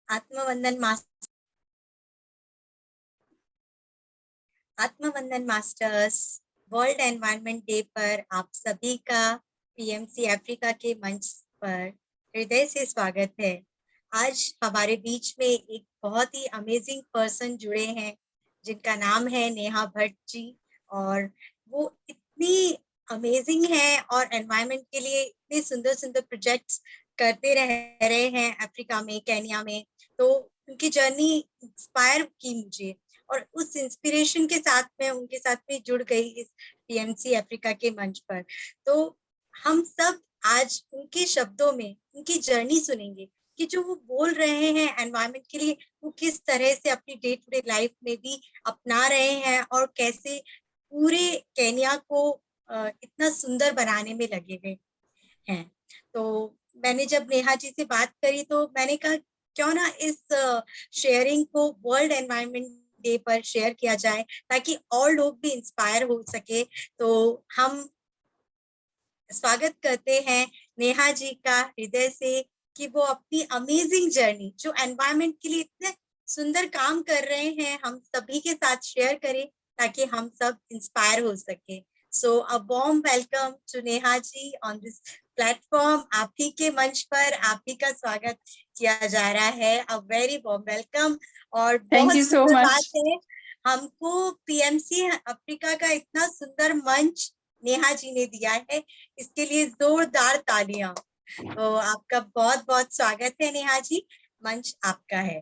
आत्मवंदन masters, world environment day पर आप सभी का पीएमसी अफ्रीका के मंच पर हृदय से स्वागत है। आज हमारे बीच में एक बहुत ही अमेजिंग पर्सन जुड़े हैं जिनका नाम है नेहा भट्ट जी, और वो इतनी अमेजिंग है और एनवायरनमेंट के लिए इतने सुंदर सुंदर प्रोजेक्ट्स करते रह रहे हैं अफ्रीका में, केन्या में। तो उनकी जर्नी इंस्पायर की मुझे, और उस इंस्पिरेशन के साथ मैं उनके साथ में जुड़ गई इस पीएमसी अफ्रीका के मंच पर। तो हम सब आज उनके शब्दों में उनकी जर्नी सुनेंगे कि जो वो बोल रहे हैं एनवायरनमेंट के लिए, वो किस तरह से अपनी डे टू डे लाइफ में भी अपना रहे हैं और कैसे पूरे केन्या को इतना सुंदर बनाने में लगे हुए हैं। तो मैंने जब नेहा जी से बात करी तो मैंने कहा क्यों ना इस शेयरिंग को वर्ल्ड एनवायरनमेंट डे पर शेयर किया जाए ताकि और लोग भी इंस्पायर हो सके। तो हम स्वागत करते हैं नेहा जी का हृदय से कि वो अपनी अमेजिंग जर्नी जो एनवायरनमेंट के लिए इतने सुंदर काम कर रहे हैं हम सभी के साथ शेयर करें ताकि हम सब इंस्पायर हो सके। So a warm welcome to Neha ji on this platform. आप ही के मंच पर आप ही का स्वागत किया जा रहा है। A very warm welcome. और थैंक बहुत यू सो सुंदर बात मच। है, हमको पीएमसी अफ्रीका का इतना सुंदर मंच नेहा जी ने दिया है, इसके लिए जोरदार तालियां। तो आपका बहुत बहुत स्वागत है नेहा जी, मंच आपका है।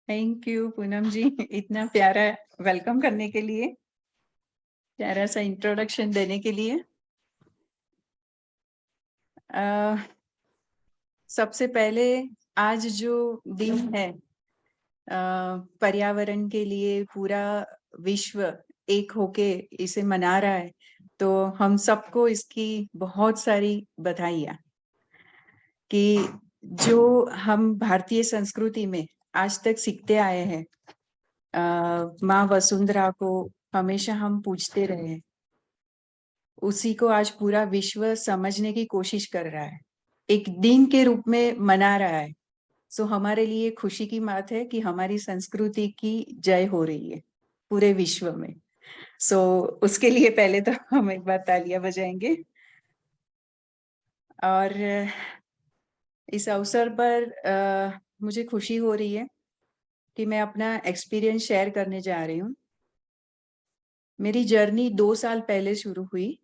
थैंक यू पूनम जी, इतना प्यारा वेलकम करने के लिए, प्यारा सा इंट्रोडक्शन देने के लिए। सबसे पहले आज जो दिन है पर्यावरण के लिए, पूरा विश्व एक होके इसे मना रहा है, तो हम सबको इसकी बहुत सारी बधाइयाँ कि जो हम भारतीय संस्कृति में आज तक सीखते आए हैं, माँ वसुंधरा को हमेशा हम पूजते रहे हैं, उसी को आज पूरा विश्व समझने की कोशिश कर रहा है, एक दिन के रूप में मना रहा है। सो हमारे लिए खुशी की बात है कि हमारी संस्कृति की जय हो रही है पूरे विश्व में। सो उसके लिए पहले तो हम एक बार तालियां बजाएंगे। और इस अवसर पर मुझे खुशी हो रही है कि मैं अपना एक्सपीरियंस शेयर करने जा रही हूँ। मेरी जर्नी 2 साल पहले शुरू हुई।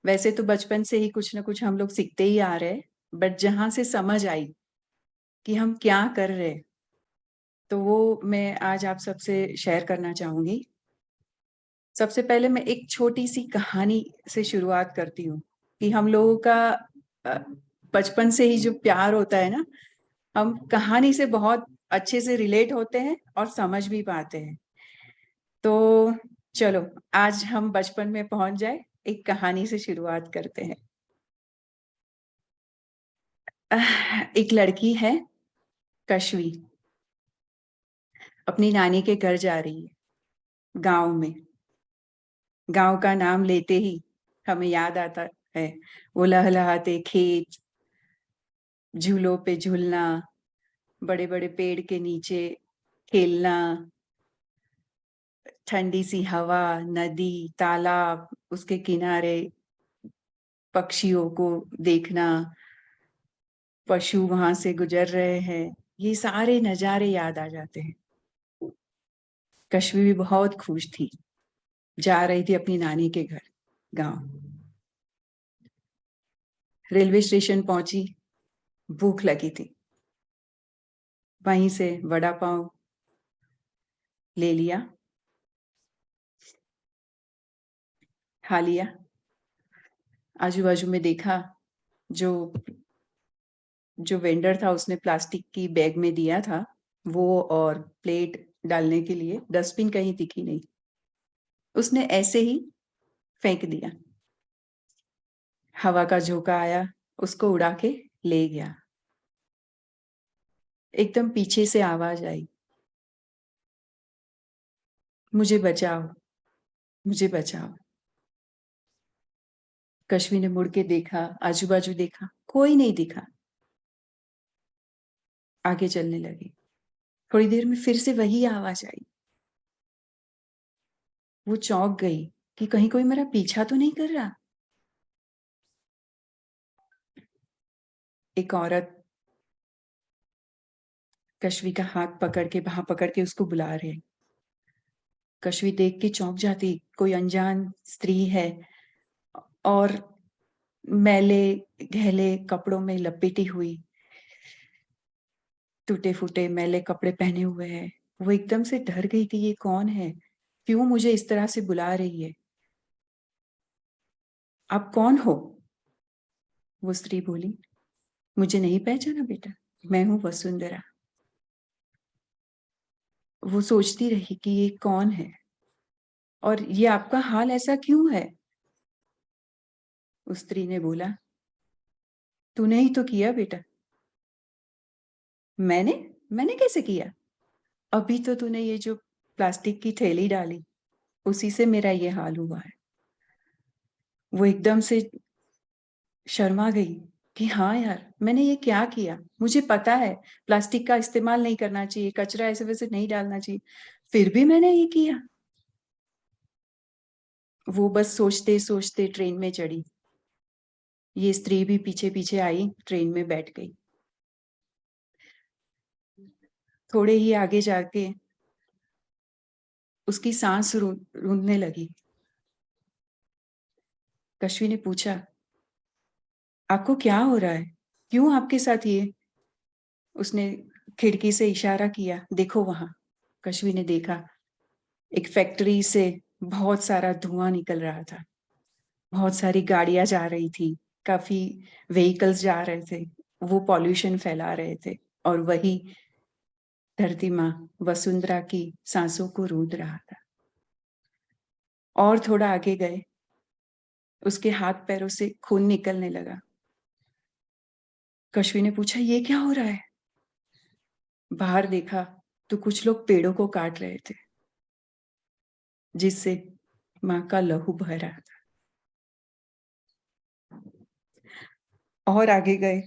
वैसे तो बचपन से ही कुछ ना कुछ हम लोग सीखते ही आ रहे हैं, बट जहां से समझ आई कि हम क्या कर रहे हैं, तो वो मैं आज आप सबसे शेयर करना चाहूंगी। सबसे पहले मैं एक छोटी सी कहानी से शुरुआत करती हूँ कि हम लोगों का बचपन से ही जो प्यार होता है ना, हम कहानी से बहुत अच्छे से रिलेट होते हैं और समझ भी पाते हैं। तो चलो आज हम बचपन में पहुंच जाए, एक कहानी से शुरुआत करते हैं। एक लड़की है कश्वी, अपनी नानी के घर जा रही है गांव में। गांव का नाम लेते ही हमें याद आता है वो लहलहाते खेत, झूलों पे झूलना, बड़े बड़े पेड़ के नीचे खेलना, ठंडी सी हवा, नदी, तालाब, उसके किनारे पक्षियों को देखना, पशु वहां से गुजर रहे हैं, ये सारे नजारे याद आ जाते हैं। कश्मी भी बहुत खुश थी, जा रही थी अपनी नानी के घर गांव। रेलवे स्टेशन पहुंची, भूख लगी थी, वहीं से वड़ा पाव ले लिया, खा लिया। आजू बाजू में देखा, जो जो वेंडर था उसने प्लास्टिक की बैग में दिया था वो, और प्लेट डालने के लिए डस्टबिन कहीं दिखी नहीं, उसने ऐसे ही फेंक दिया। हवा का झोंका आया, उसको उड़ा के ले गया। एकदम पीछे से आवाज आई, मुझे बचाओ, मुझे बचाओ। कश्मी ने मुड़ के देखा, आजू बाजू देखा, कोई नहीं दिखा। आगे चलने लगी। थोड़ी देर में फिर से वही आवाज आई। वो चौंक गई कि कहीं कोई मेरा पीछा तो नहीं कर रहा। एक औरत कश्वी का हाथ पकड़ के, बांह पकड़ के उसको बुला रहे। कश्वी देख के चौंक जाती, कोई अनजान स्त्री है और मैले गहले कपड़ों में लपेटी हुई, टूटे फूटे मैले कपड़े पहने हुए है। वो एकदम से डर गई कि ये कौन है, क्यों मुझे इस तरह से बुला रही है। आप कौन हो? वो स्त्री बोली। मुझे नहीं पहचाना बेटा, मैं हूं वसुंधरा। वो सोचती रही कि ये कौन है और ये आपका हाल ऐसा क्यों है। उस स्त्री ने बोला, तूने ही तो किया बेटा। मैंने मैंने कैसे किया? अभी तो तूने ये जो प्लास्टिक की थैली डाली, उसी से मेरा ये हाल हुआ है। वो एकदम से शर्मा गई कि हाँ यार, मैंने ये क्या किया। मुझे पता है प्लास्टिक का इस्तेमाल नहीं करना चाहिए, कचरा ऐसे वैसे नहीं डालना चाहिए, फिर भी मैंने ये किया। वो बस सोचते सोचते ट्रेन में चढ़ी। ये स्त्री भी पीछे पीछे आई, ट्रेन में बैठ गई। थोड़े ही आगे जाके उसकी सांस रूंधने लगी। कश्वी ने पूछा, आपको क्या हो रहा है, क्यों आपके साथ ये? उसने खिड़की से इशारा किया, देखो वहां। कश्वी ने देखा, एक फैक्ट्री से बहुत सारा धुआं निकल रहा था। बहुत सारी गाड़ियां जा रही थी, काफी व्हीकल्स जा रहे थे। वो पॉल्यूशन फैला रहे थे और वही धरती माँ वसुंधरा की सांसों को रूंध रहा था। और थोड़ा आगे गए, उसके हाथ पैरों से खून निकलने लगा। कश्वी ने पूछा, ये क्या हो रहा है? बाहर देखा तो कुछ लोग पेड़ों को काट रहे थे, जिससे माँ का लहू बह रहा था। और आगे गए,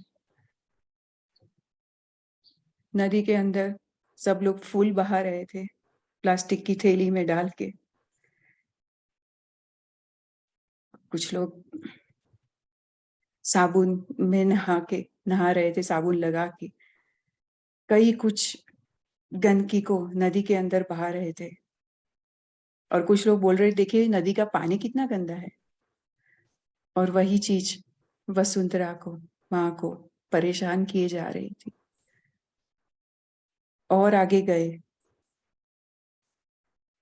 नदी के अंदर सब लोग फूल बहा रहे थे, प्लास्टिक की थैली में डाल के। कुछ लोग साबुन में नहा रहे थे, साबुन लगा के। कई कुछ गंदगी को नदी के अंदर बहा रहे थे और कुछ लोग बोल रहे, देखिए नदी का पानी कितना गंदा है। और वही चीज वसुंधरा को, माँ को परेशान किए जा रही थी। और आगे गए,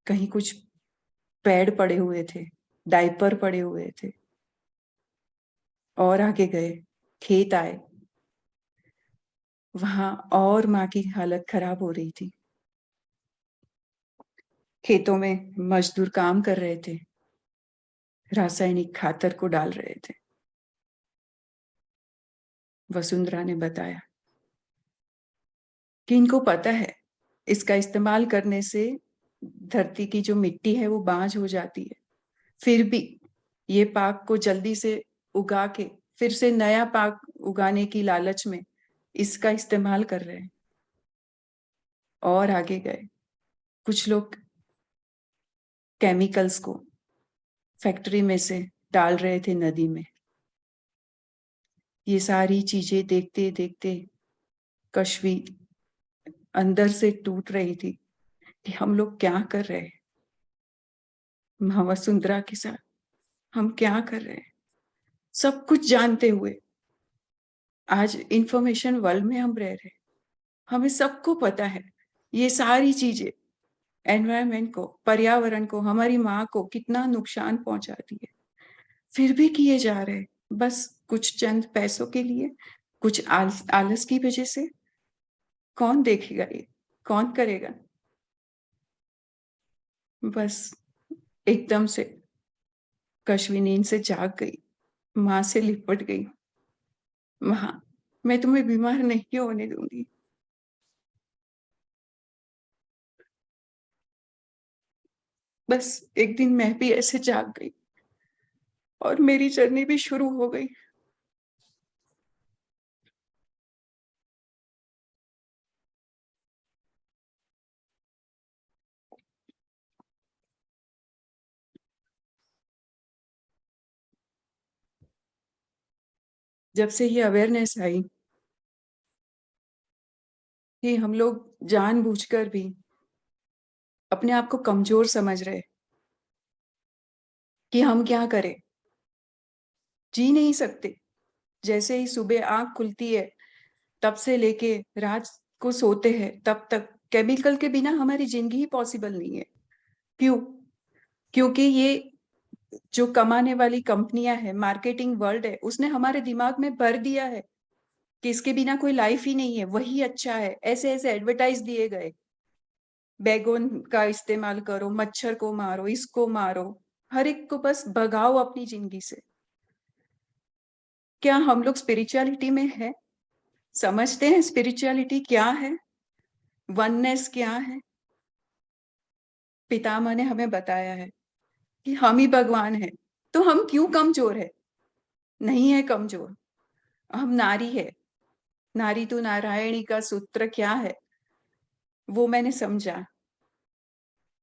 कहीं कुछ पैड पड़े हुए थे, डायपर पड़े हुए थे। और आगे गए, खेत आए, वहां और माँ की हालत खराब हो रही थी। खेतों में मजदूर काम कर रहे थे, रासायनिक खातर को डाल रहे थे। वसुंधरा ने बताया कि इनको पता है इसका इस्तेमाल करने से धरती की जो मिट्टी है वो बांझ हो जाती है, फिर भी ये पाक को जल्दी से उगा के फिर से नया पाक उगाने की लालच में इसका इस्तेमाल कर रहे हैं। और आगे गए, कुछ लोग केमिकल्स को फैक्ट्री में से डाल रहे थे नदी में। ये सारी चीजें देखते देखते कश्वी अंदर से टूट रही थी कि हम लोग क्या कर रहे हैं, माँ वसुंधरा के साथ हम क्या कर रहे हैं। सब कुछ जानते हुए आज इंफॉर्मेशन वर्ल्ड में हम रह रहे हैं, हमें सबको पता है ये सारी चीजें एनवायरमेंट को, पर्यावरण को, हमारी माँ को कितना नुकसान पहुंचाती है, फिर भी किए जा रहे हैं बस कुछ चंद पैसों के लिए, कुछ आलस की वजह से। कौन देखेगा ये, कौन करेगा? बस एकदम से कश्वी नींद से जाग गई, माँ से लिपट गई। माँ, मैं तुम्हें बीमार नहीं होने दूंगी। बस एक दिन मैं भी ऐसे जाग गई और मेरी जर्नी भी शुरू हो गई। जब से ये अवेयरनेस आई कि हम लोग जानबूझकर भी अपने आप को कमजोर समझ रहे कि हम क्या करें, जी नहीं सकते। जैसे ही सुबह आंख खुलती है तब से लेके रात को सोते हैं तब तक केमिकल के बिना हमारी जिंदगी ही पॉसिबल नहीं है। क्यों? क्योंकि ये जो कमाने वाली कंपनियां हैं, मार्केटिंग वर्ल्ड है, उसने हमारे दिमाग में भर दिया है कि इसके बिना कोई लाइफ ही नहीं है, वही अच्छा है। ऐसे ऐसे एडवर्टाइज दिए गए, बैगन का इस्तेमाल करो, मच्छर को मारो, इसको मारो, हर एक को बस भगाओ अपनी जिंदगी से। क्या हम लोग स्पिरिचुअलिटी में है? समझते हैं स्पिरिचुअलिटी क्या है, वननेस क्या है? पितामह ने हमें बताया है कि हम ही भगवान है। तो हम क्यों कमजोर है? नहीं है कमजोर, हम नारी है। नारी तू नारायणी का सूत्र क्या है वो मैंने समझा।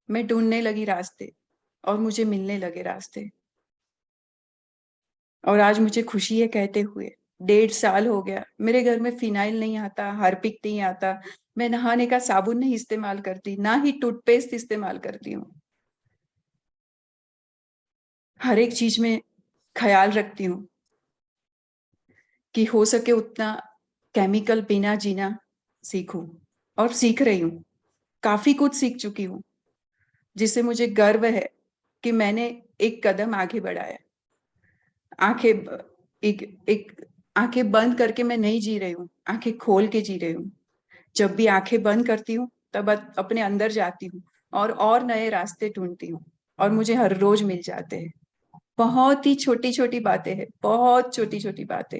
मैं ढूंढने लगी रास्ते और मुझे मिलने लगे रास्ते। और आज मुझे खुशी है कहते हुए, 1.5 साल हो गया मेरे घर में फिनाइल नहीं आता, हार्पिक नहीं आता, मैं नहाने का साबुन नहीं इस्तेमाल करती, ना ही टूथपेस्ट इस्तेमाल करती हूँ। हर एक चीज में ख्याल रखती हूँ कि हो सके उतना केमिकल बिना जीना सीखूं। और सीख रही हूँ, काफी कुछ सीख चुकी हूँ, जिससे मुझे गर्व है कि मैंने एक कदम आगे बढ़ाया। आंखें एक एक आंखें बंद करके मैं नहीं जी रही हूँ, आंखें खोल के जी रही हूँ। जब भी आंखें बंद करती हूँ तब अपने अंदर जाती हूँ और नए रास्ते ढूंढती हूँ, और मुझे हर रोज मिल जाते हैं। बहुत ही छोटी छोटी बातें हैं, बहुत छोटी छोटी बातें।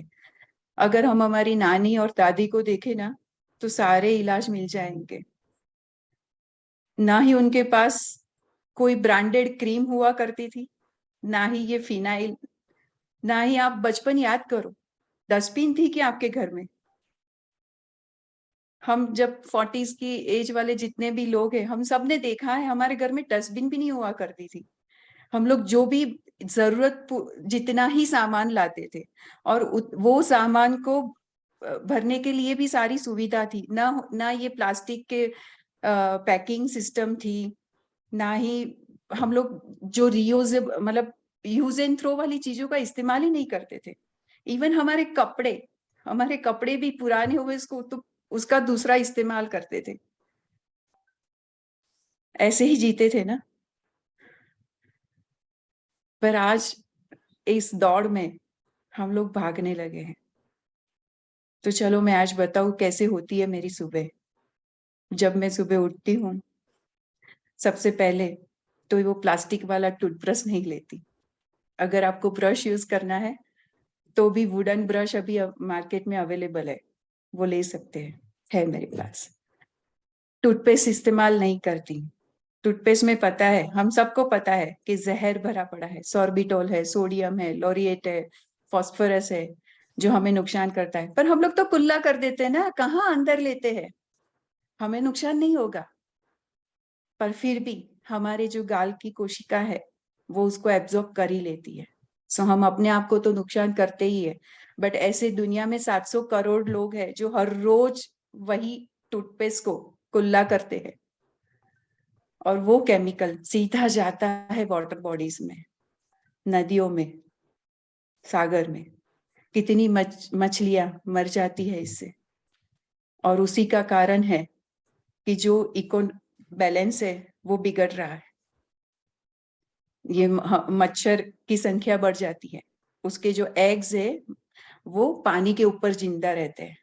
अगर हम हमारी नानी और दादी को देखें ना, तो सारे इलाज मिल जाएंगे। ना ही उनके पास कोई ब्रांडेड क्रीम हुआ करती थी, ना ही ये फिनाइल, ना ही आप बचपन याद करो, डस्टबिन थी कि आपके घर में? हम जब 40s की एज वाले जितने भी लोग हैं, हम सब ने देखा है हमारे घर में डस्टबिन भी नहीं हुआ करती थी। हम लोग जो भी जरूरत जितना ही सामान लाते थे, और वो सामान को भरने के लिए भी सारी सुविधा थी ना। ना ये प्लास्टिक के पैकिंग सिस्टम थी, ना ही हम लोग जो रियूज मतलब यूज एंड थ्रो वाली चीजों का इस्तेमाल ही नहीं करते थे। इवन हमारे कपड़े भी पुराने हुए उसको तो उसका दूसरा इस्तेमाल करते थे। ऐसे ही जीते थे ना। पर आज इस दौड़ में हम लोग भागने लगे हैं। तो चलो मैं आज बताऊं कैसे होती है मेरी सुबह। जब मैं सुबह उठती हूँ, सबसे पहले तो वो प्लास्टिक वाला टूथब्रश नहीं लेती। अगर आपको ब्रश यूज करना है तो भी वुडन ब्रश अभी मार्केट में अवेलेबल है, वो ले सकते हैं, है मेरे पास। टूथपेस्ट इस्तेमाल नहीं करती। टूथपेस्ट में पता है, हम सबको पता है कि जहर भरा पड़ा है, सॉर्बिटोल है, सोडियम है, लोरिएट है, फास्फोरस है, जो हमें नुकसान करता है। पर हम लोग तो कुल्ला कर देते हैं ना, कहाँ अंदर लेते हैं। हमें नुकसान नहीं होगा, पर फिर भी हमारे जो गाल की कोशिका है वो उसको एब्जॉर्ब कर ही लेती है। सो हम अपने आप को तो नुकसान करते ही है। बट ऐसे दुनिया में 700 करोड़ लोग हैं जो हर रोज वही टूथपेस्ट को कुल्ला करते हैं, और वो केमिकल सीधा जाता है वाटर बॉडीज में, नदियों में, सागर में। कितनी मछलियां मर जाती है इससे। और उसी का कारण है कि जो इको बैलेंस है वो बिगड़ रहा है। ये मच्छर की संख्या बढ़ जाती है, उसके जो एग्स है वो पानी के ऊपर जिंदा रहते हैं।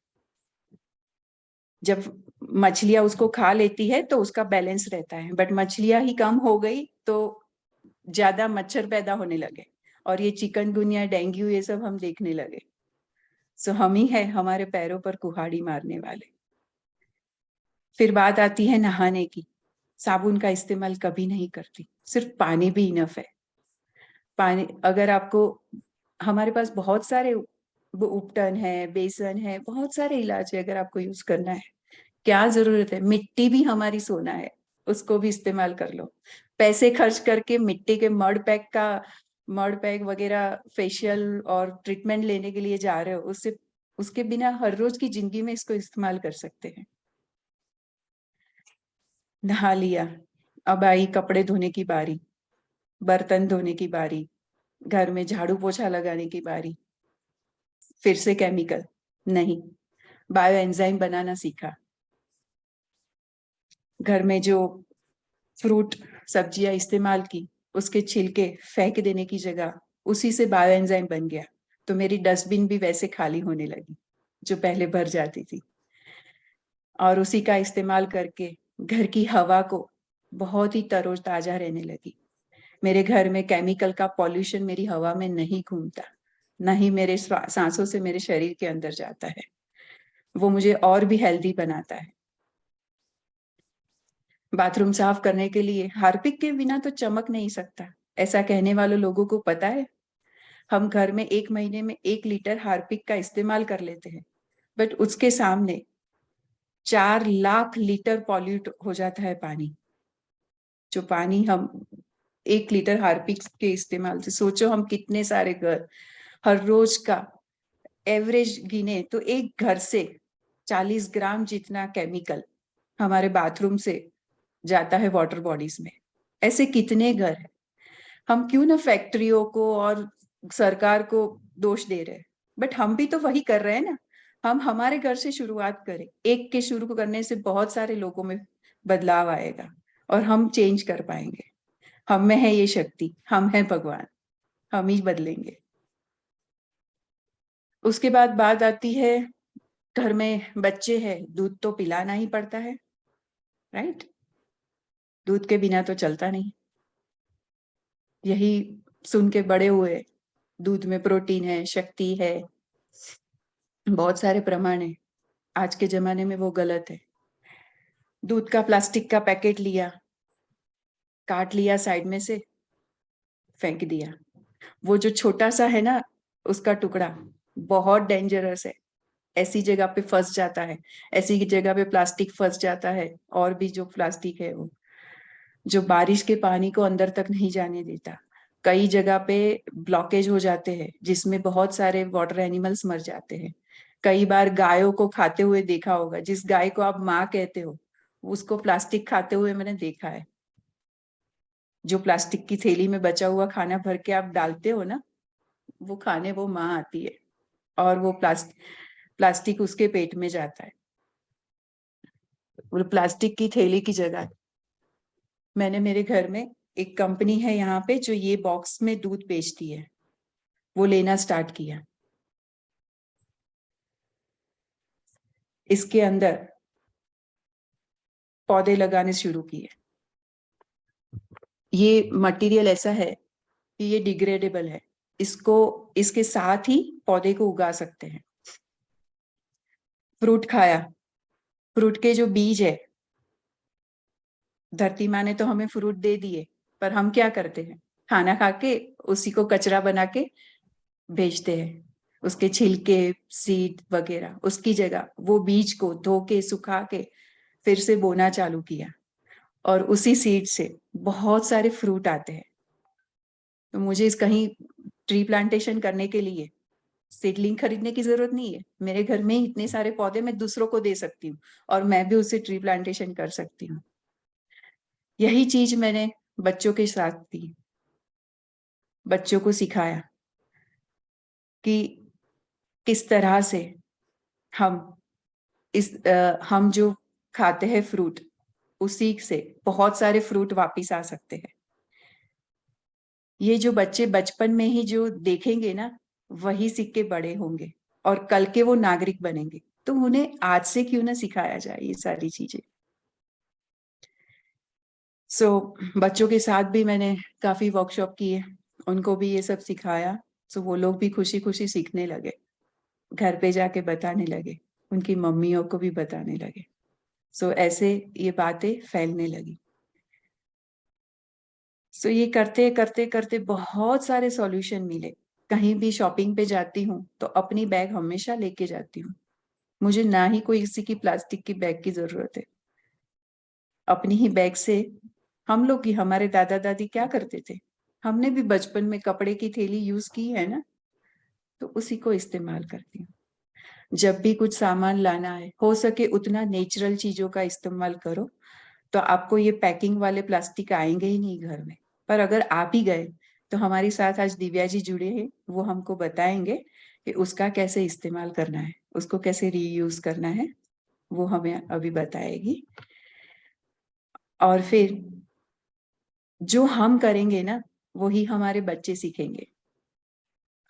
जब मछलियां उसको खा लेती है तो उसका बैलेंस रहता है, बट मछलियां ही कम हो गई तो ज्यादा मच्छर पैदा होने लगे, और ये चिकनगुनिया, डेंगू, ये सब हम देखने लगे। सो हम ही है हमारे पैरों पर कुहाड़ी मारने वाले। फिर बात आती है नहाने की। साबुन का इस्तेमाल कभी नहीं करती, सिर्फ पानी भी इनफ है। पानी, अगर आपको, हमारे पास बहुत सारे उपटन है, बेसन है, बहुत सारे इलाज है अगर आपको यूज करना है। क्या जरूरत है? मिट्टी भी हमारी सोना है, उसको भी इस्तेमाल कर लो। पैसे खर्च करके मिट्टी के मड पैक का मड पैक वगैरह फेशियल और ट्रीटमेंट लेने के लिए जा रहे हो, उसके बिना हर रोज की जिंदगी में इसको इस्तेमाल कर सकते हैं। नहा लिया, अब आई कपड़े धोने की बारी, बर्तन धोने की बारी, घर में झाड़ू पोछा लगाने की बारी। फिर से केमिकल नहीं, बायो एंजाइम बनाना सीखा। घर में जो फ्रूट सब्जियां इस्तेमाल की, उसके छिलके फेंक देने की जगह उसी से बायो एंजाइम बन गया। तो मेरी डस्टबिन भी वैसे खाली होने लगी जो पहले भर जाती थी, और उसी का इस्तेमाल करके घर की हवा को बहुत ही तरोताजा रहने लगी। मेरे घर में केमिकल का पॉल्यूशन मेरी हवा में नहीं घूमता, ना ही मेरे सांसों से मेरे शरीर के अंदर जाता है। वो मुझे और भी हेल्दी बनाता है। बाथरूम साफ करने के लिए हार्पिक के बिना तो चमक नहीं सकता, ऐसा कहने वाले लोगों को पता है। हम घर में 1 महीने में 1 लीटर हार्पिक का इस्तेमाल कर लेते हैं, बट उसके सामने 4 लाख लीटर पॉल्यूट हो जाता है पानी। जो पानी हम 1 लीटर हार्पिक के इस्तेमाल से, सोचो हम कितने सारे घर हर रोज का एवरेज गिने तो एक घर से 40 ग्राम जितना केमिकल हमारे बाथरूम से जाता है वाटर बॉडीज में। ऐसे कितने घर हैं। हम क्यों ना फैक्ट्रियों को और सरकार को दोष दे रहे हैं, बट हम भी तो वही कर रहे हैं ना। हम हमारे घर से शुरुआत करें, एक के शुरू करने से बहुत सारे लोगों में बदलाव आएगा और हम चेंज कर पाएंगे। हम में है ये शक्ति, हम हैं भगवान, हम ही बदलेंगे। उसके बाद बात आती है, घर में बच्चे हैं, दूध तो पिलाना ही पड़ता है, राइट। दूध के बिना तो चलता नहीं। यही सुन के बड़े हुए, दूध में प्रोटीन है, शक्ति है, बहुत सारे प्रमाण है। आज के जमाने में वो गलत है। दूध का प्लास्टिक का पैकेट लिया, काट लिया साइड में से, फेंक दिया। वो जो छोटा सा है ना, उसका टुकड़ा बहुत डेंजरस है। ऐसी जगह पे फंस जाता है, ऐसी जगह पे प्लास्टिक फंस जाता है, और भी जो प्लास्टिक है वो जो बारिश के पानी को अंदर तक नहीं जाने देता। कई जगह पे ब्लॉकेज हो जाते हैं, जिसमें बहुत सारे वाटर एनिमल्स मर जाते हैं। कई बार गायों को खाते हुए देखा होगा, जिस गाय को आप माँ कहते हो उसको प्लास्टिक खाते हुए मैंने देखा है। जो प्लास्टिक की थैली में बचा हुआ खाना भर के आप डालते हो ना, वो खाने वो माँ आती है और वो प्लास्टिक उसके पेट में जाता है। वो प्लास्टिक की थैली की जगह मैंने मेरे घर में एक कंपनी है यहाँ पे जो ये बॉक्स में दूध बेचती है, वो लेना स्टार्ट किया। इसके अंदर पौधे लगाने शुरू किए। ये मटेरियल ऐसा है कि ये डिग्रेडेबल है, इसको इसके साथ ही पौधे को उगा सकते हैं। फ्रूट खाया, फ्रूट के जो बीज है, धरती माँ ने तो हमें फ्रूट दे दिए, पर हम क्या करते हैं, खाना खा के उसी को कचरा बना के भेजते हैं। उसके छिलके, सीड वगैरह, उसकी जगह वो बीज को धो के सुखा के फिर से बोना चालू किया, और उसी सीड से बहुत सारे फ्रूट आते हैं। तो मुझे इस कहीं ट्री प्लांटेशन करने के लिए सीडलिंग खरीदने की जरूरत नहीं है। मेरे घर में ही इतने सारे पौधे मैं दूसरों को दे सकती हूँ, और मैं भी उससे ट्री प्लांटेशन कर सकती हूँ। यही चीज मैंने बच्चों के साथ की, बच्चों को सिखाया कि किस तरह से हम हम जो खाते हैं फ्रूट, उसी से बहुत सारे फ्रूट वापिस आ सकते हैं। ये जो बच्चे बचपन में ही जो देखेंगे ना, वही सीख के बड़े होंगे और कल के वो नागरिक बनेंगे। तो उन्हें आज से क्यों ना सिखाया जाए ये सारी चीजें। बच्चों के साथ भी मैंने काफी वर्कशॉप किए, उनको भी ये सब सिखाया। वो लोग भी खुशी खुशी सीखने लगे, घर पे जाके बताने लगे, उनकी मम्मियों को भी बताने लगे। ऐसे ये बातें फैलने लगी। ये करते करते करते बहुत सारे सॉल्यूशन मिले। कहीं भी शॉपिंग पे जाती हूँ तो अपनी बैग हमेशा लेके जाती हूँ। मुझे ना ही कोई किसी की प्लास्टिक की बैग की जरूरत है। अपनी ही बैग से हम लोग की, हमारे दादा दादी क्या करते थे, हमने भी बचपन में कपड़े की थैली यूज की है ना, तो उसी को इस्तेमाल करती हूँ। जब भी कुछ सामान लाना है, हो सके उतना नेचुरल चीजों का इस्तेमाल करो, तो आपको ये पैकिंग वाले प्लास्टिक आएंगे ही नहीं घर में। पर अगर आप ही गए, तो हमारे साथ आज दिव्या जी जुड़े हैं, वो हमको बताएंगे कि उसका कैसे इस्तेमाल करना है, उसको कैसे रीयूज करना है, वो हमें अभी बताएगी। और फिर जो हम करेंगे ना, वही हमारे बच्चे सीखेंगे।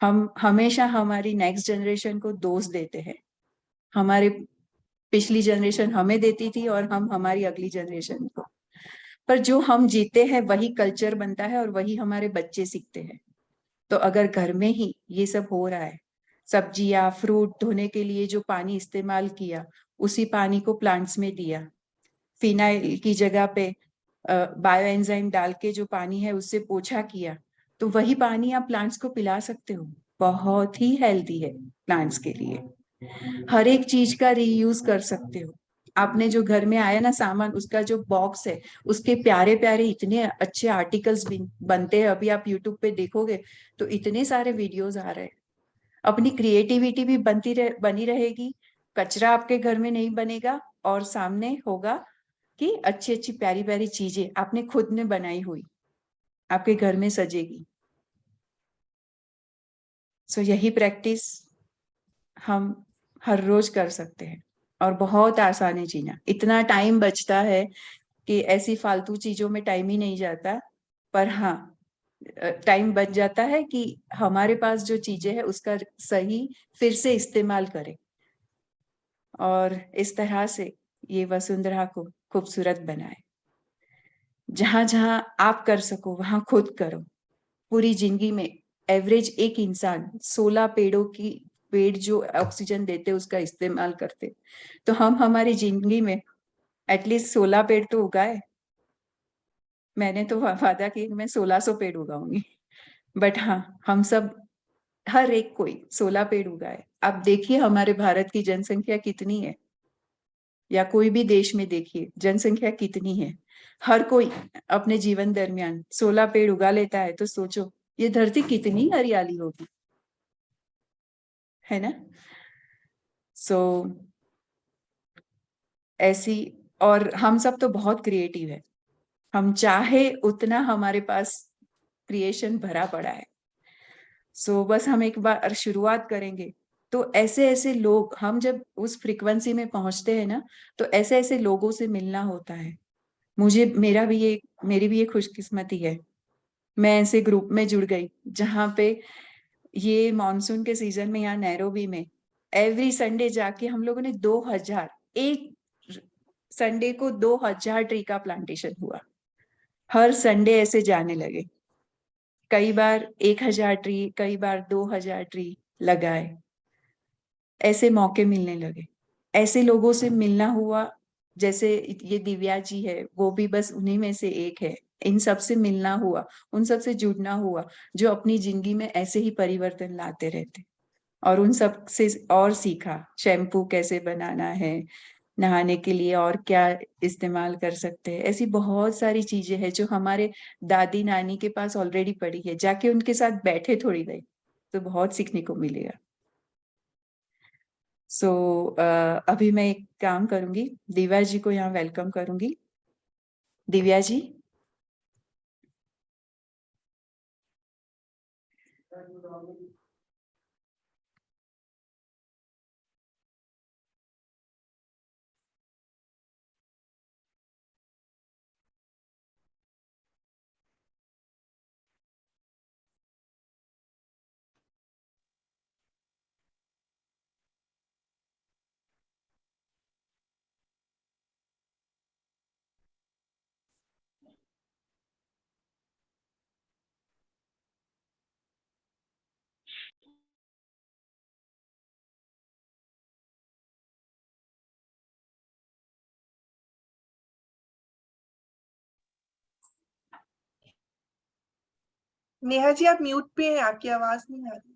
हम हमेशा हमारी नेक्स्ट जनरेशन को दोष देते हैं। हमारे पिछली जनरेशन हमें देती थी और हम हमारी अगली जनरेशन को। पर जो हम जीते हैं वही कल्चर बनता है और वही हमारे बच्चे सीखते हैं। तो अगर घर में ही ये सब हो रहा है, सब्जियां फ्रूट धोने के लिए जो पानी इस्तेमाल किया, उसी पानी को प्लांट्स में दिया, फिनाइल की जगह पे बायो एंजाइम डाल के जो पानी है उससे पोछा किया, तो वही पानी आप प्लांट्स को पिला सकते हो। बहुत ही हेल्दी है प्लांट्स के लिए। हर एक चीज का रीयूज कर सकते हो। आपने जो घर में आया ना सामान, उसका जो बॉक्स है, उसके प्यारे प्यारे इतने अच्छे आर्टिकल्स बनते हैं। अभी आप यूट्यूब पे देखोगे तो इतने सारे वीडियोस आ रहे हैं। अपनी क्रिएटिविटी भी बनी रहेगी, कचरा आपके घर में नहीं बनेगा, और सामने होगा कि अच्छी अच्छी प्यारी प्यारी चीजें आपने खुद ने बनाई हुई आपके घर में सजेगी। सो यही प्रैक्टिस हम हर रोज कर सकते हैं, और बहुत आसान है जीना। इतना टाइम बचता है कि ऐसी फालतू चीजों में टाइम ही नहीं जाता। पर हाँ, टाइम बच जाता है कि हमारे पास जो चीजें हैं उसका सही फिर से इस्तेमाल करें, और इस तरह से ये वसुंधरा को खूबसूरत बनाए। जहां जहां आप कर सको वहां खुद करो। पूरी जिंदगी में एवरेज एक इंसान 16 पेड़ जो ऑक्सीजन देते उसका इस्तेमाल करते। तो हम हमारी जिंदगी में एटलीस्ट 16 पेड़ तो उगाए। मैंने तो वादा किया कि मैं 1600 पेड़ उगाऊंगी। बट हाँ, हम सब हर एक कोई 16 पेड़ उगाए। आप देखिए हमारे भारत की जनसंख्या कितनी है, या कोई भी देश में देखिए जनसंख्या कितनी है। हर कोई अपने जीवन दरमियान 16 पेड़ उगा लेता है, तो सोचो ये धरती कितनी हरियाली होगी, है ना। सो ऐसी, और हम सब तो बहुत क्रिएटिव है। हम चाहे उतना हमारे पास क्रिएशन भरा पड़ा है। सो बस हम एक बार शुरुआत करेंगे, तो ऐसे ऐसे लोग, हम जब उस फ्रीक्वेंसी में पहुंचते हैं ना, तो ऐसे ऐसे लोगों से मिलना होता है। मेरी भी ये खुशकिस्मती है। मैं ऐसे ग्रुप में जुड़ गई जहाँ पे ये मॉनसून के सीजन में यहाँ नैरोबी में एवरी संडे जाके हम लोगों ने 2000, एक संडे को 2000 ट्री का प्लांटेशन हुआ। हर संडे ऐसे जाने लगे, कई बार 1000 ट्री, कई बार 2000 ट्री लगाए। ऐसे मौके मिलने लगे, ऐसे लोगों से मिलना हुआ। जैसे ये दिव्या जी है, वो भी बस उन्हीं में से एक है। इन सब से मिलना हुआ, उन सब से जुड़ना हुआ, जो अपनी जिंदगी में ऐसे ही परिवर्तन लाते रहते। और उन सब से और सीखा शैम्पू कैसे बनाना है, नहाने के लिए और क्या इस्तेमाल कर सकते हैं। ऐसी बहुत सारी चीजें हैं जो हमारे दादी नानी के पास ऑलरेडी पड़ी है। जाके उनके साथ बैठे थोड़ी गई, तो बहुत सीखने को मिलेगा। सो अभी मैं एक काम करूंगी, दिव्या जी को यहाँ वेलकम करूंगी। दिव्या जी। नेहा जी आप म्यूट पे हैं, आपकी आवाज नहीं आ रही।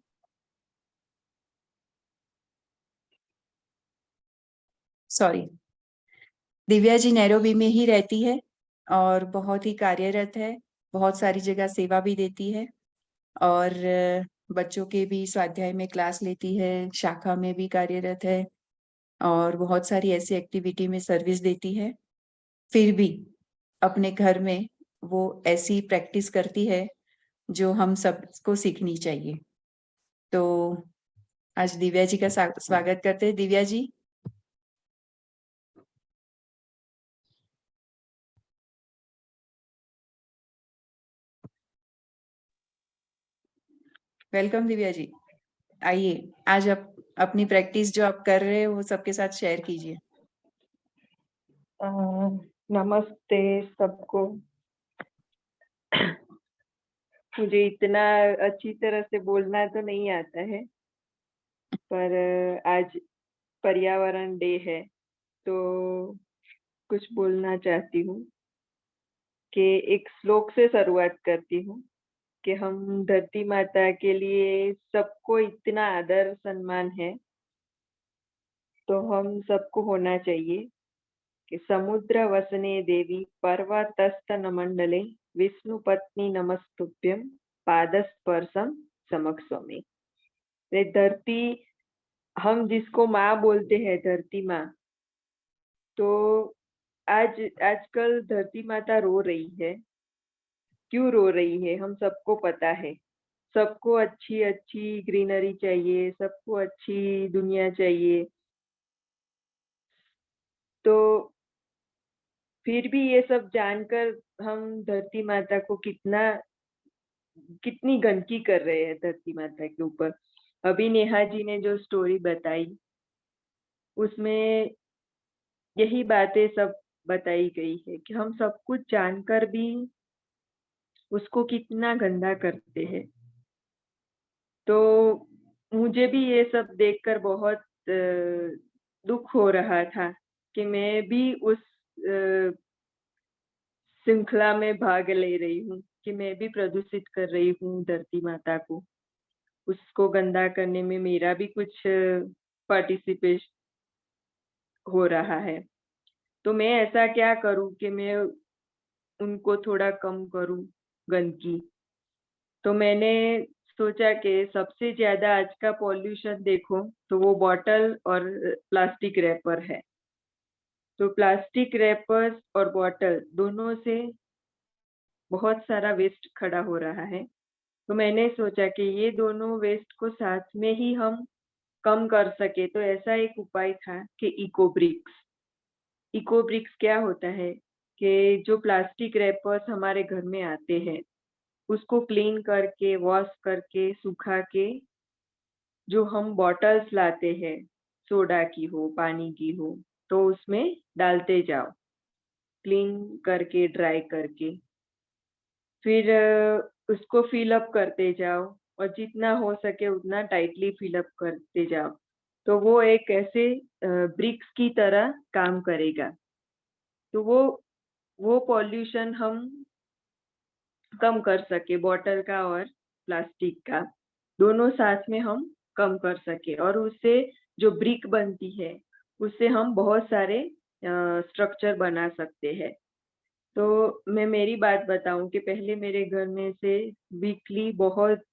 सॉरी। दिव्या जी नैरोबी में ही रहती है और बहुत ही कार्यरत है, बहुत सारी जगह सेवा भी देती है और बच्चों के भी स्वाध्याय में क्लास लेती है, शाखा में भी कार्यरत है और बहुत सारी ऐसी एक्टिविटी में सर्विस देती है। फिर भी अपने घर में वो ऐसी प्रैक्टिस करती है जो हम सबको सीखनी चाहिए। तो आज दिव्या जी का स्वागत करते हैं। दिव्या जी। वेलकम दिव्या जी। आइए, आज आप अपनी प्रैक्टिस जो आप कर रहे हो वो सबके साथ शेयर कीजिए। नमस्ते सबको। मुझे इतना अच्छी तरह से बोलना तो नहीं आता है, पर आज पर्यावरण डे है तो कुछ बोलना चाहती हूँ कि एक श्लोक से शुरुआत करती हूँ कि हम धरती माता के लिए सबको इतना आदर सम्मान है, तो हम सबको होना चाहिए कि समुद्र वसने देवी पर्वतस्थ नमंडले विष्णु पत्नी नमस्तुभ्यं पादस्पर्शम समक्षमे। धरती, हम जिसको माँ बोलते हैं, धरती माँ, तो आजकल धरती माता रो रही है। क्यों रो रही है हम सबको पता है। सबको अच्छी अच्छी ग्रीनरी चाहिए, सबको अच्छी दुनिया चाहिए, तो फिर भी ये सब जानकर हम धरती माता को कितनी गंदगी कर रहे हैं धरती माता के ऊपर। अभी नेहा जी ने जो स्टोरी बताई उसमें यही बातें सब बताई गई है कि हम सब कुछ जानकर भी उसको कितना गंदा करते हैं। तो मुझे भी ये सब देखकर बहुत दुख हो रहा था कि मैं भी उस श्रृंखला में भाग ले रही हूँ कि मैं भी प्रदूषित कर रही हूँ धरती माता को। उसको गंदा करने में मेरा भी कुछ पार्टिसिपेट हो रहा है। तो मैं ऐसा क्या करूँ कि मैं उनको थोड़ा कम करूँ गंदगी। तो मैंने सोचा कि सबसे ज्यादा आज का पॉल्यूशन देखो तो वो बॉटल और प्लास्टिक रैपर है। तो प्लास्टिक रैपर्स और बॉटल दोनों से बहुत सारा वेस्ट खड़ा हो रहा है। तो मैंने सोचा कि ये दोनों वेस्ट को साथ में ही हम कम कर सके, तो ऐसा एक उपाय था कि इको ब्रिक्स। इको ब्रिक्स क्या होता है कि जो प्लास्टिक रैपर्स हमारे घर में आते हैं उसको क्लीन करके, वॉश करके, सुखा के जो हम बॉटल्स लाते हैं, सोडा की हो, पानी की हो, तो उसमें डालते जाओ, क्लीन करके, ड्राई करके। फिर उसको फिल अप करते जाओ और जितना हो सके उतना टाइटली फिल अप करते जाओ। तो वो एक ऐसे ब्रिक्स की तरह काम करेगा। तो वो पॉल्यूशन हम कम कर सके, बॉटल का और प्लास्टिक का दोनों साथ में हम कम कर सके। और उससे जो ब्रिक बनती है उससे हम बहुत सारे स्ट्रक्चर बना सकते हैं। तो मैं मेरी बात बताऊं कि पहले मेरे घर में से वीकली बहुत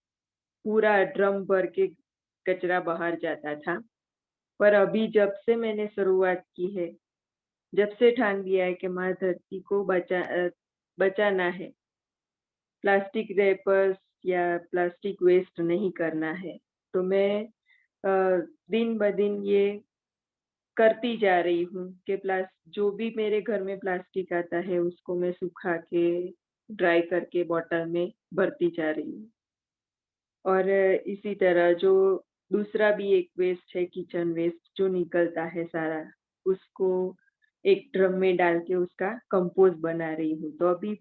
पूरा ड्रम भर के कचरा बाहर जाता था, पर अभी जब से मैंने शुरुआत की है, जब से ठान लिया है कि माँ धरती को बचाना है, प्लास्टिक रैपर्स या प्लास्टिक वेस्ट नहीं करना है, तो मैं दिन ब दिन ये करती जा रही हूँ कि जो भी मेरे घर में प्लास्टिक आता है उसको मैं सुखा के, ड्राई करके बॉटल में भरती जा रही हूँ। और इसी तरह जो दूसरा भी एक वेस्ट है, किचन वेस्ट जो निकलता है सारा, उसको एक ड्रम में डाल के उसका कंपोस्ट बना रही हूँ। तो अभी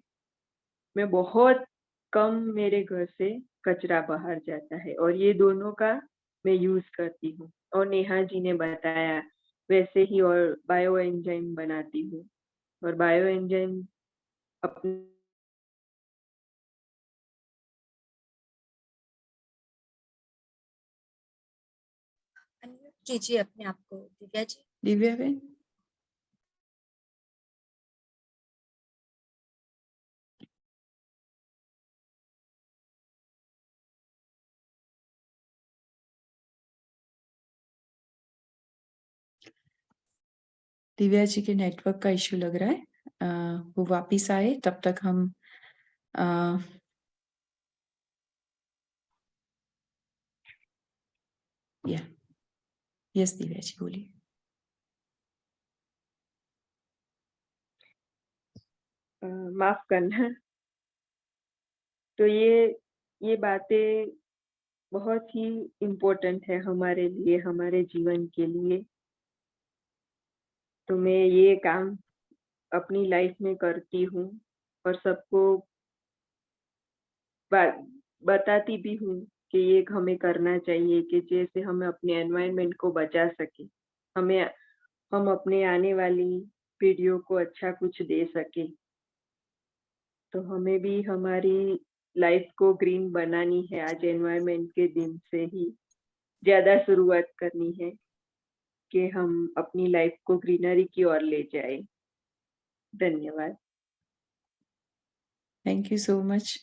मैं बहुत कम, मेरे घर से कचरा बाहर जाता है और ये दोनों का मैं यूज करती हूँ। और नेहा जी ने बताया वैसे ही, और बायो एंजाइम बनाती हूँ। और बायो एंजाइम अपने अनम्यूट कीजिए अपने आप को दिव्या जी। दिव्या बहन। दिव्या जी के नेटवर्क का इश्यू लग रहा है, वो वापिस आए तब तक हम यस दिव्या जी बोलिए। माफ करना। तो ये बातें बहुत ही इम्पोर्टेंट है हमारे लिए, हमारे जीवन के लिए। तो मैं ये काम अपनी लाइफ में करती हूँ और सबको बताती भी हूँ कि ये हमें करना चाहिए, कि जैसे हम अपने एनवायरनमेंट को बचा सके, हम अपने आने वाली पीढ़ियों को अच्छा कुछ दे सके। तो हमें भी हमारी लाइफ को ग्रीन बनानी है। आज एनवायरनमेंट के दिन से ही ज्यादा शुरुआत करनी है कि हम अपनी लाइफ को ग्रीनरी की ओर ले जाए। धन्यवाद। Thank you so much.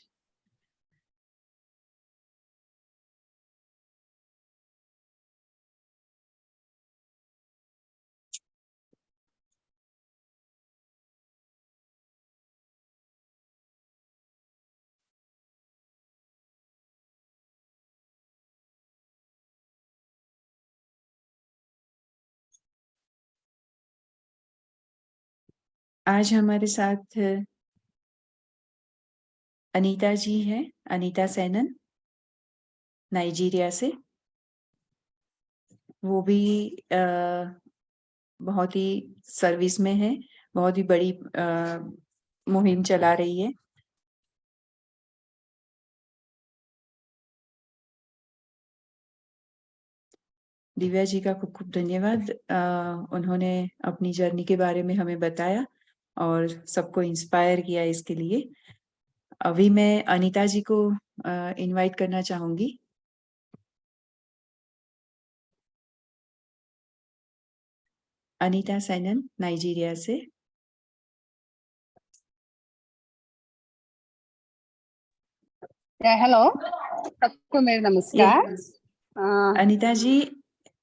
आज हमारे साथ अनीता जी हैं, अनीता सेनन, नाइजीरिया से। वो भी बहुत ही सर्विस में है, बहुत ही बड़ी मुहिम चला रही है। दिव्या जी का खूब खूब धन्यवाद। उन्होंने अपनी जर्नी के बारे में हमें बताया और सबको इंस्पायर किया इसके लिए। अभी मैं अनीता जी को इनवाइट करना चाहूंगी। अनीता सेनन, नाइजीरिया से। हेलो, सबको मेरा नमस्कार। Anita ji,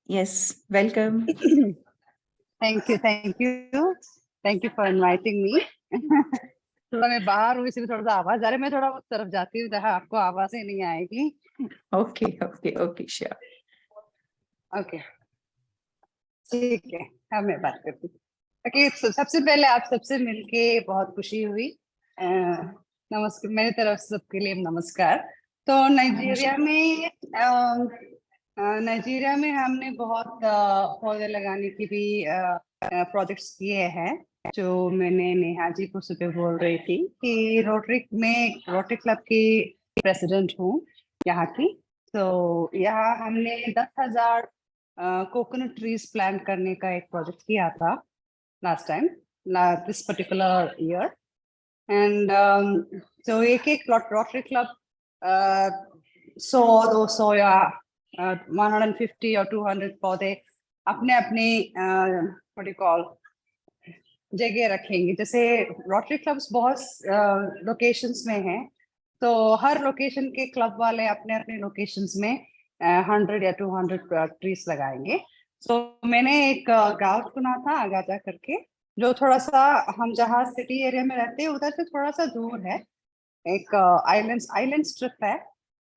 yes, welcome. Thank you for inviting me. थोड़ा मैं बाहर हूँ इसलिए थोड़ा सा आवाज आ रहा है। मैं थोड़ा उस तरफ जाती हूँ जहाँ आपको आवाज ही नहीं आएगी। Okay okay okay, sure. Okay, ठीक है, अब मैं बात करती हूँ। ओके, सबसे पहले आप सबसे मिलके बहुत खुशी हुई। नमस्कार, मेरी तरफ से सबके लिए नमस्कार। तो नाइजीरिया में हमने बहुत पौधे लगाने की भी प्रोजेक्ट्स किए हैं। जो मैंने नेहा जी को सुबह बोल रही थी कि रोटरी क्लब की प्रेसिडेंट हूँ यहाँ की। तो यहाँ हमने 10,000 कोकोनट ट्रीज प्लांट करने का एक प्रोजेक्ट किया था last time, this particular year. And तो एक रोटरी क्लब 100-200 या 150 और 200 पौधे अपने अपने जगह रखेंगे। जैसे रोटरी क्लब्स बहुत लोकेशंस में हैं, तो हर लोकेशन के क्लब वाले अपने अपने लोकेशंस में 100 या 200 ट्रीज लगाएंगे। तो मैंने एक गांव चुना था, आगाजा करके, जो थोड़ा सा हम जहाँ सिटी एरिया में रहते हैं उधर से थोड़ा सा दूर है। एक आइलैंड स्ट्रिप है,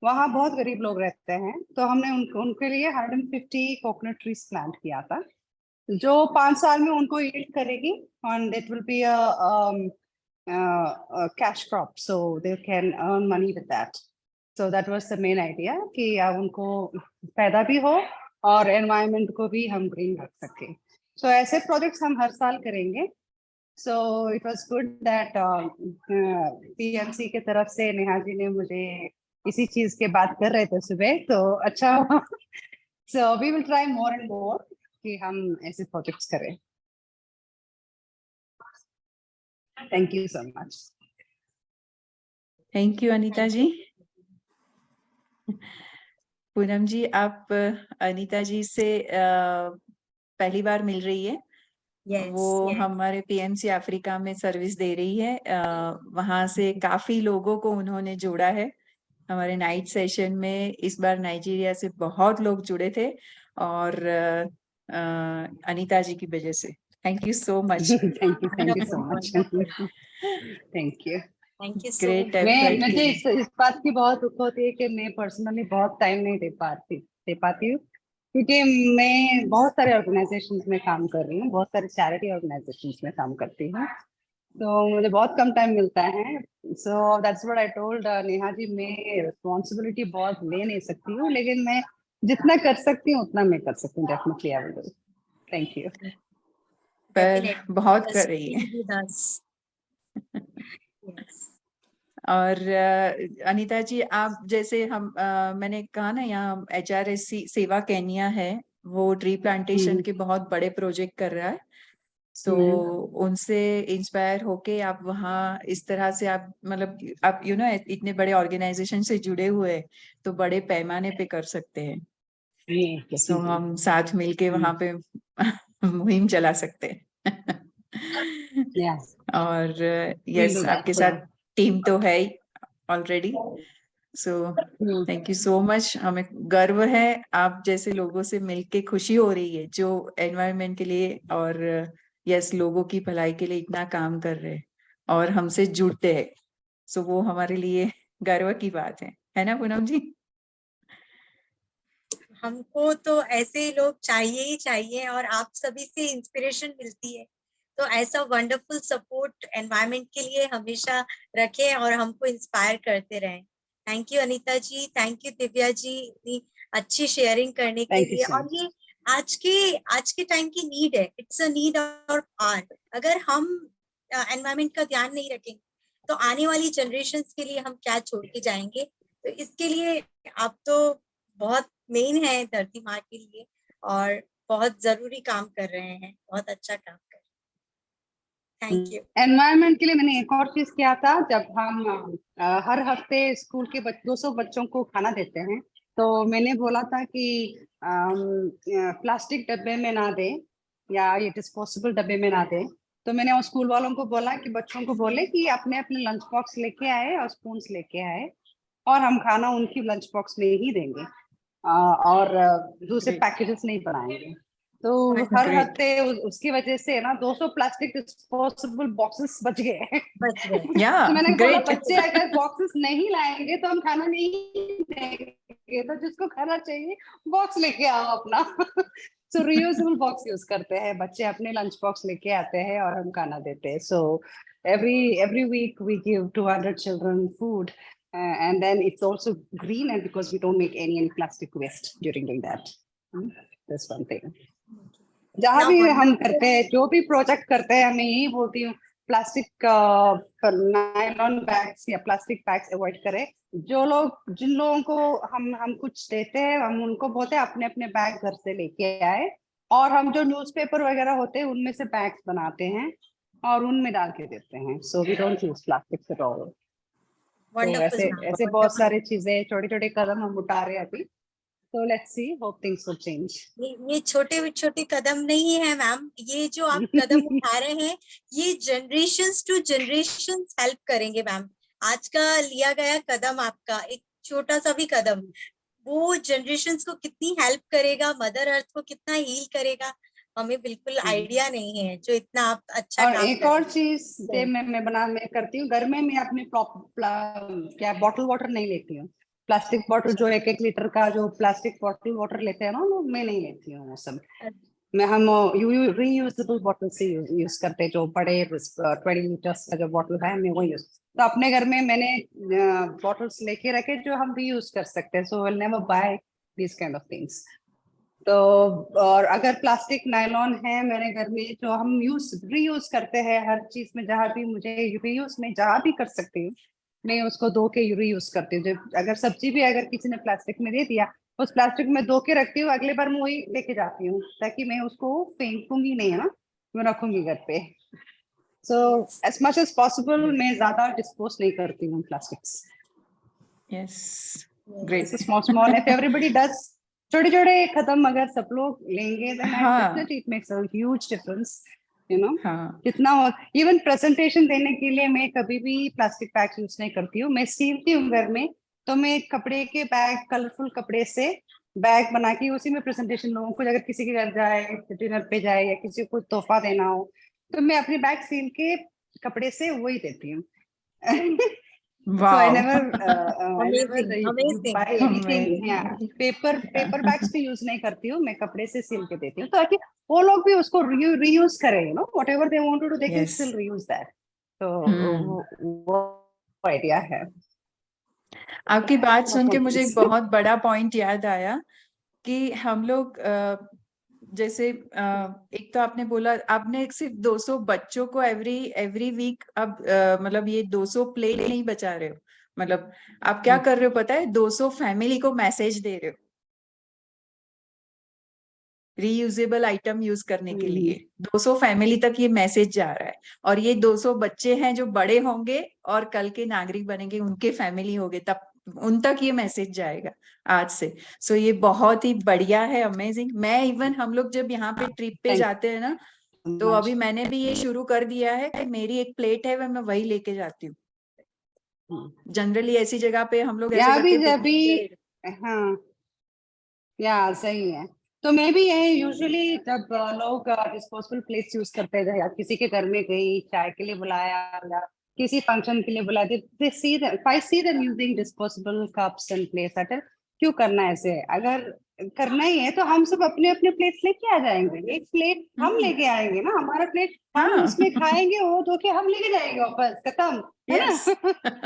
वहाँ बहुत गरीब लोग रहते हैं। तो हमने उनके लिए 150 कोकोनट ट्रीज प्लांट किया था, जो 5 साल में उनको यील्ड करेगी and it will be a cash crop, so they can earn money with that. So that was the main idea कि उनको पैदा भी हो और एनवायरनमेंट को भी हम ग्रीन रख सके। So ऐसे प्रोजेक्ट्स हम हर साल करेंगे। So it was good that PMC के तरफ से नेहा जी ने मुझे इसी चीज के बात कर रहे थे सुबह, तो अच्छा हुआ। So we will try more and more कि हम ऐसे प्रोजेक्ट्स करें। Thank you so much. Thank you Anita ji. Poonam ji, आप अनीता जी से पहली बार मिल रही है। वो हमारे पीएमसी अफ्रीका में सर्विस दे रही है। वहां से काफी लोगों को उन्होंने जोड़ा है हमारे नाइट सेशन में। इस बार नाइजीरिया से बहुत लोग जुड़े थे और अनीता जी की वजह से। Thank you so much. Thank you so much. Wonderful. Thank you. Thank you so Great much. effort. मुझे इस बात की बहुत दुख होती है कि मैं पर्सनली बहुत टाइम नहीं दे पाती हूँ, क्योंकि मैं बहुत सारे ऑर्गेनाइजेशंस में काम कर रही हूँ, बहुत सारे चैरिटी ऑर्गेनाइजेशंस में काम करती हूँ, तो मुझे बहुत कम टाइम मिलता है. So that's what I told Neha ji, मैं रिस्पॉन्सिबिलिटी बहुत ले नहीं सकती हूँ, लेकिन मैं जितना कर सकती हूँ उतना मैं कर सकती हूँ. Definitely I will do. Thank you. पर Definitely. बहुत Just कर रही है. be with us. Yes. और अनीता जी, आप जैसे मैंने कहा ना, यहाँ HRSC सेवा केन्या है, वो ट्री प्लांटेशन के बहुत बड़े प्रोजेक्ट कर रहा है. सो उनसे इंस्पायर होके आप वहाँ इस तरह से आप मतलब आप इतने बड़े ऑर्गेनाइजेशन से जुड़े हुए, तो बड़े पैमाने पे कर सकते हैं. सो हम साथ मिलके वहाँ पे मुहिम चला सकते हैं. और यस, आपके साथ टीम तो है ही already. So thank you so much. हमें गर्व है आप जैसे लोगों से मिलके, खुशी हो रही है जो एनवायरनमेंट के लिए और यस लोगों की भलाई के लिए इतना काम कर रहे हैं और हमसे जुड़ते हैं. सो वो हमारे लिए गर्व की बात है ना पूनम जी? हमको तो ऐसे लोग चाहिए ही चाहिए, और आप सभी से इंस्पिरेशन मिलती है, तो ऐसा वंडरफुल सपोर्ट एनवायरनमेंट के लिए हमेशा रखें और हमको इंस्पायर करते रहें. Thank you Anita ji, thank you Divya ji, इतनी अच्छी शेयरिंग करने के लिए. और ये आज के टाइम की नीड है. इट्स अ नीड और आर. अगर हम एनवायरनमेंट का ध्यान नहीं रखेंगे तो आने वाली जनरेशंस के लिए हम क्या छोड़ के जाएंगे. तो इसके लिए आप तो बहुत मेन है धरती माँ के लिए, और बहुत जरूरी काम कर रहे हैं, बहुत अच्छा काम कर रहे हैं. Thank you. एनवायरनमेंट के लिए मैंने एक और चीज किया था. जब हम हर हफ्ते स्कूल के 200 बच्चों को खाना देते हैं, तो मैंने बोला था कि प्लास्टिक डब्बे में ना दें या ये डिस्पोजेबल डब्बे में ना दें. तो मैंने उस स्कूल वालों को बोला कि बच्चों को बोले कि अपने अपने लंच बॉक्स लेके आए और स्पून्स लेके आए, और हम खाना उनकी लंच बॉक्स में ही देंगे, और दूसरे पैकेजेस नहीं बनाएंगे. तो हर हफ्ते उसकी वजह से ना 200 प्लास्टिक डिस्पोजेबल बॉक्सेस बच गए. तो मैंने बोला बच्चे अगर बॉक्सेस नहीं लाएंगे तो हम खाना नहीं देंगे, तो जिसको खाना चाहिए बॉक्स लेके आओ अपना. सो रियूजेबल बॉक्स यूज करते हैं बच्चे, अपने लंच बॉक्स लेके आते हैं और हम खाना देते हैं. सो every week we give 200 children food, and then it's also green, and because we don't make any plastic waste during doing that. That's one thing. जहाँ भी हम करते हैं, जो भी प्रोजेक्ट करते हैं, मैं यही बोलती हूँ प्लास्टिक नायलॉन बैग्स या प्लास्टिक बैग्स अवॉइड करें. जिन लोगों को हम कुछ देते हैं, हम उनको बोलते हैं अपने अपने बैग घर से लेके आए, और हम जो न्यूज़पेपर वगैरह होते हैं उनमें से बैग्स बनाते हैं और उनमें डाल के देते हैं. So we don't use plastic at all. तो ऐसे बहुत सारी चीजें, छोटे छोटे कदम हम उठा रहे हैं अभी. So let's see, hope things will change. ये छोटे छोटे कदम नहीं है मैम, ये जो आप कदम उठा रहे हैं ये जनरेशंस टू जनरेशंस हेल्प करेंगे मैम. आज का लिया गया कदम, आपका एक छोटा सा भी कदम, वो जनरेशंस को कितनी हेल्प करेगा, मदर अर्थ को कितना हील करेगा, हमें बिल्कुल आइडिया नहीं है. जो इतना आप अच्छा और काम एक और चीज मैं करती हूँ घर में, मैं अपने क्या बॉटल वाटर नहीं लेती हूँ. प्लास्टिक बॉटल जो 1-1 लीटर का जो प्लास्टिक बॉटल वाटर लेते हैं ना, मैं नहीं लेती हूँ वो सब. मैं हम रीयूजेबल बॉटल से यूज करते हैं, जो बड़े 20 लीटर्स का जो बॉटल है, मैं वो यूज. तो अपने घर में मैंने बॉटल्स लेके रखे जो हम रीयूज कर सकते हैं. So I will never buy this kind of things. तो और अगर प्लास्टिक नायलॉन है मेरे घर में, जो हम रीयूज करते हैं हर चीज में, जहाँ भी मुझे रीयूज में जहाँ भी कर सकती हूँ, मैं उसको धो के रीयूज करती हूँ. अगर सब्जी भी अगर किसी ने प्लास्टिक में दे दिया, उस प्लास्टिक में धो के रखती हूँ, अगले बार मैं वही लेके जाती हूँ, ताकि मैं उसको फेंकूंगी नहीं, है ना, मैं रखूंगी घर पे. So as much as possible मैं ज्यादा डिस्पोज नहीं करती हूँ plastics. Yes, great. Small if everybody does, छोटे छोटे कदम अगर सब लोग लेंगे, then definitely it makes a huge difference, you know. कितना इवन प्रेजेंटेशन देने के लिए मैं कभी भी प्लास्टिक बैग यूज नहीं करती हूँ. मैं सीलती हूँ घर में, तो मैं कपड़े के बैग, कलरफुल कपड़े से बैग बना के उसी में प्रेजेंटेशन लोगों को, अगर किसी के घर जाए, डिनर पे जाए या किसी को तोहफा देना हो, तो मैं अपनी बैग सील के कपड़े से वही देती हूँ. So I never Amazing. buy anything. Amazing. Yeah, paper bags भी यूज नहीं करती हूँ, मैं कपड़े से सिल के देती हूँ ताकि वो लोग भी उसको रीयूज करें, you know, whatever they want to do, they can Yes. still reuse that. So Hmm. वो आइडिया है. आपकी बात सुन के What मुझे एक is- बहुत बड़ा पॉइंट याद आया कि हम लोग जैसे एक तो आपने बोला, आपने सिर्फ 200 बच्चों को एवरी वीक अब मतलब ये 200 प्लेट नहीं बचा रहे हो, मतलब आप क्या कर रहे हो पता है, 200 फैमिली को मैसेज दे रहे हो रीयूजेबल आइटम यूज करने के लिए. 200 फैमिली तक ये मैसेज जा रहा है, और ये 200 बच्चे हैं जो बड़े होंगे और कल के नागरिक बनेंगे, उनके फैमिली होंगे, तब उन तक ये मैसेज जाएगा आज से. सो ये बहुत ही बढ़िया है, अमेजिंग. मैं इवन हम लोग जब यहाँ पे ट्रिप पे Thank जाते हैं ना, तो much. अभी मैंने भी ये शुरू कर दिया है कि मेरी एक प्लेट है, मैं वही लेके जाती हूँ. जनरली ऐसी जगह पे हम लोग ऐसे यहाँ भी करते हैं, जब भी, हाँ, या सही है. तो मैं भी यही यूजुअली जब लोग डिस्पोजेबल प्लेट्स यूज करते हैं, या किसी के घर में गई, चाय के लिए बुलाया या किसी फंक्शन के लिए बुलाया, they see that, I see them using disposable cups and plates. क्यों करना है ऐसे? अगर करना ही है तो हम सब अपने अपने प्लेट्स लेके आ जाएंगे. एक प्लेट हम लेके आएंगे ना, हमारा प्लेट हम हाँ. उसमें खाएंगे, वो धो के हम लेके जाएंगे वापस, खत्म, है ना? Yes.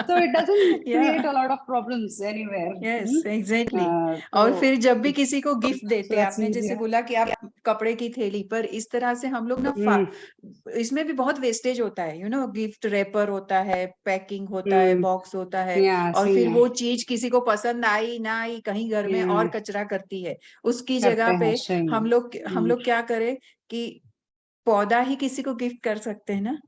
So it doesn't Yeah. create a lot of problems anywhere. Yes, exactly. तो और फिर जब भी किसी को गिफ्ट देते हैं, that's आपने जैसे easier. बोला कि आप कपड़े की थैली पर, इस तरह से हम लोग ना इसमें भी बहुत वेस्टेज होता है, यू नो, गिफ्ट रैपर होता है, पैकिंग होता है, बॉक्स होता है, Yeah, और सही फिर है. वो चीज किसी को पसंद आई ना आई, कहीं घर में और कचरा करती है. उसकी करते जगह हैं, पे सही है. हम लोग क्या करें कि पौधा ही किसी को गिफ्ट कर सकते हैं ना.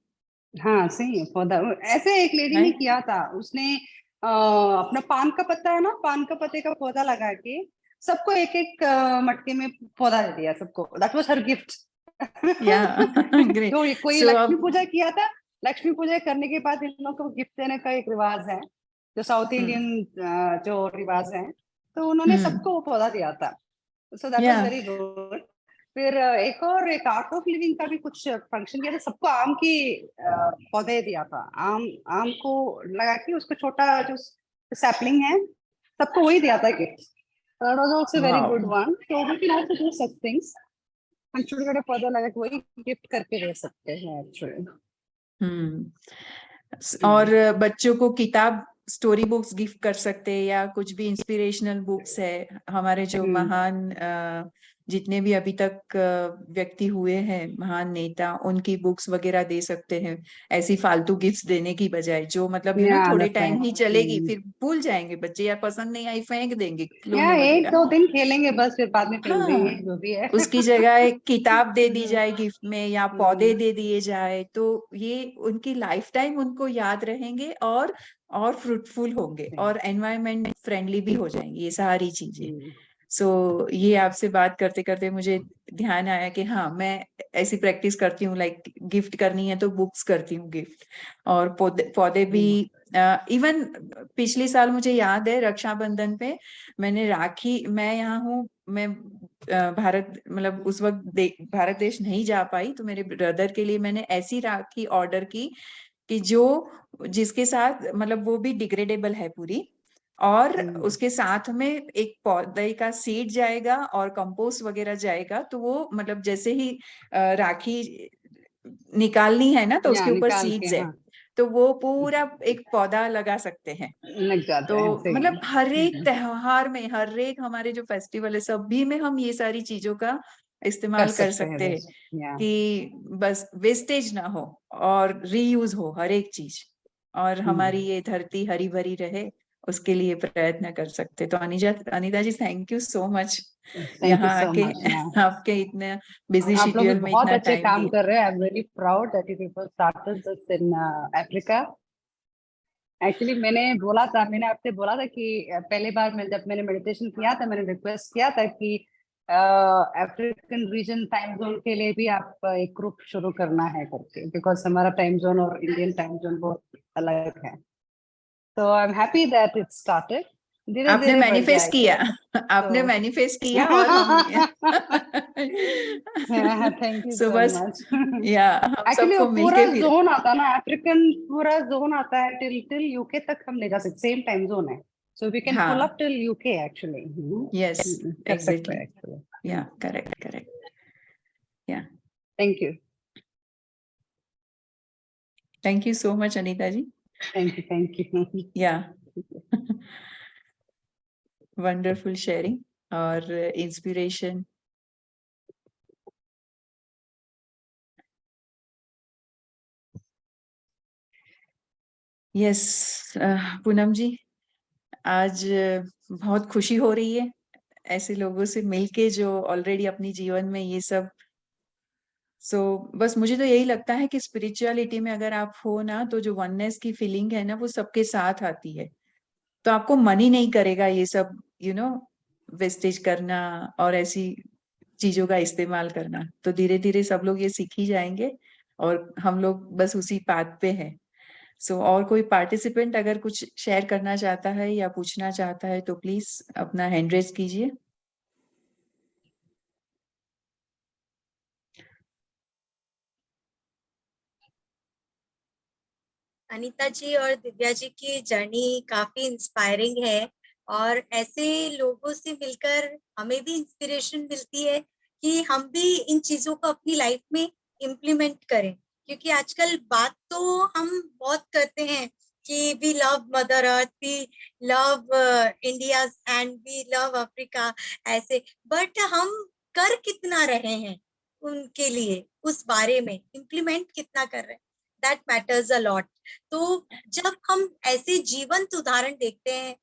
हाँ, सही है. पौधा ऐसे एक लेडी ने है? किया था, उसने अपना पान का पत्ता है ना, पान का पत्ते का पौधा लगा के सबको एक एक मटके में पौधा दे दिया सबको. That was her gift. Yeah, great. तो कोई So लक्ष्मी अब पूजा किया था, लक्ष्मी पूजा करने के बाद इन लोगों को गिफ्ट देने का एक रिवाज है, जो साउथ इंडियन जो रिवाज है, तो उन्होंने सबको वो पौधा दिया था. So that was Yeah. Very good. फिर एक आर्ट ऑफ लिविंग का भी कुछ फंक्शन किया था, सबको आम की पौधे दिया था. आम को लगा के उसको छोटा जो सैपलिंग है, सबको वही दिया था gift. That was also very Wow. Good one. So we can also do such things. हम छोटे छोटे पौधे लगा के वही गिफ्ट करके दे सकते हैं एक्चुअली. और बच्चों को किताब, स्टोरी बुक्स गिफ्ट कर सकते हैं, या कुछ भी इंस्पिरेशनल बुक्स है, हमारे जो महान जितने भी अभी तक व्यक्ति हुए हैं, महान नेता, उनकी बुक्स वगैरह दे सकते हैं, ऐसी फालतू गिफ्ट्स देने की बजाय, जो मतलब यू नो थोड़े टाइम ही चलेगी, फिर भूल जाएंगे बच्चे, या पसंद नहीं आई फेंक देंगे या खिलौने एक वगैरह. दो दिन खेलेंगे बस, फिर बाद में फेंक देंगे हाँ, जो भी है. उसकी जगह एक किताब दे दी जाए गिफ्ट में, या पौधे दे दिए जाए, तो ये उनकी लाइफ टाइम उनको याद रहेंगे, और फ्रूटफुल होंगे, और एनवायरनमेंट फ्रेंडली भी हो जाएंगी ये सारी चीजें. सो ये आपसे बात करते करते मुझे ध्यान आया कि हाँ, मैं ऐसी प्रैक्टिस करती हूँ, लाइक गिफ्ट करनी है तो बुक्स करती हूँ गिफ्ट, और पौधे भी. इवन पिछले साल मुझे याद है, रक्षाबंधन पे मैंने राखी, मैं यहाँ हूँ, मैं भारत, मतलब उस वक्त भारत देश नहीं जा पाई, तो मेरे ब्रदर के लिए मैंने ऐसी राखी ऑर्डर की कि जिसके साथ मतलब वो भी डिग्रेडेबल है पूरी, और उसके साथ में एक पौधे का सीड जाएगा और कंपोस्ट वगैरह जाएगा, तो वो मतलब जैसे ही राखी निकालनी है ना, तो उसके ऊपर सीड्स है, तो वो पूरा एक पौधा लगा सकते हैं. लग जाते तो हैं, सही है. मतलब हर एक त्योहार में, हर एक हमारे जो फेस्टिवल है, सभी में हम ये सारी चीजों का इस्तेमाल कर सकते हैं कि बस वेस्टेज ना हो और रीयूज हो हर एक चीज, और हमारी ये धरती हरी भरी रहे, उसके लिए प्रयत्न कर सकते. तो Anita ji, thank you so much यहाँ आके आपके इतने बिजी आप लोग शेड्यूल में बहुत इतना अच्छे टाइम काम दिए. कर रहे हैं. आई am very proud that you people started this in Africa. Actually मैंने आपसे बोला था कि पहली बार जब मैंने मेडिटेशन किया था, मैंने रिक्वेस्ट किया था कि अफ्रीकन रीजन टाइम जोन के लिए भी आप एक ग्रुप शुरू करना है करके, बिकॉज हमारा टाइम जोन और इंडियन टाइम जोन बहुत अलग है. तो I am happy that it started. धीरे आपने धीरे बढ़ मैनिफेस्ट किया, आपने तो मैनिफेस्ट किया और हम थैंक यू सो सो बस मच। या हम एक्चुअली वो सबको पूरा मिलके फिर जोन आता है ना, अफ्रीकन पूरा जोन आता है टिल टिल यूके तक हम ले जा सकते, सेम टाइम जोन है, सो वी कैन पुल हाँ up till UK actually. Yes कर सकते एग्जैक्टली हैं actually. Yeah correct correct yeah thank you thank you so much Anita ji thank you. Yeah wonderful sharing और इंस्पिरेशन। यस पूनम जी, आज बहुत खुशी हो रही है ऐसे लोगों से मिलके जो ऑलरेडी अपनी जीवन में ये सब बस मुझे तो यही लगता है कि स्पिरिचुअलिटी में अगर आप हो ना, तो जो वननेस की फीलिंग है ना, वो सबके साथ आती है। तो आपको मन ही नहीं करेगा ये सब वेस्टेज करना और ऐसी चीजों का इस्तेमाल करना। तो धीरे धीरे सब लोग ये सीख ही जाएंगे और हम लोग बस उसी पाथ पे हैं। और कोई पार्टिसिपेंट अगर कुछ शेयर करना चाहता है या पूछना चाहता है तो प्लीज अपना हैंड रेज कीजिए। अनीता जी और दिव्या जी की जर्नी काफी इंस्पायरिंग है, और ऐसे लोगों से मिलकर हमें भी इंस्पिरेशन मिलती है कि हम भी इन चीजों को अपनी लाइफ में इम्प्लीमेंट करें। क्योंकि आजकल बात तो हम बहुत करते हैं कि we love mother earth, we love India and we love Africa, ऐसे, बट हम कर कितना रहे हैं उनके लिए, उस बारे में इम्प्लीमेंट कितना कर रहे हैं, दैट मैटर्स अ लॉट। तो जब हम ऐसे जीवंत उदाहरण देखते हैं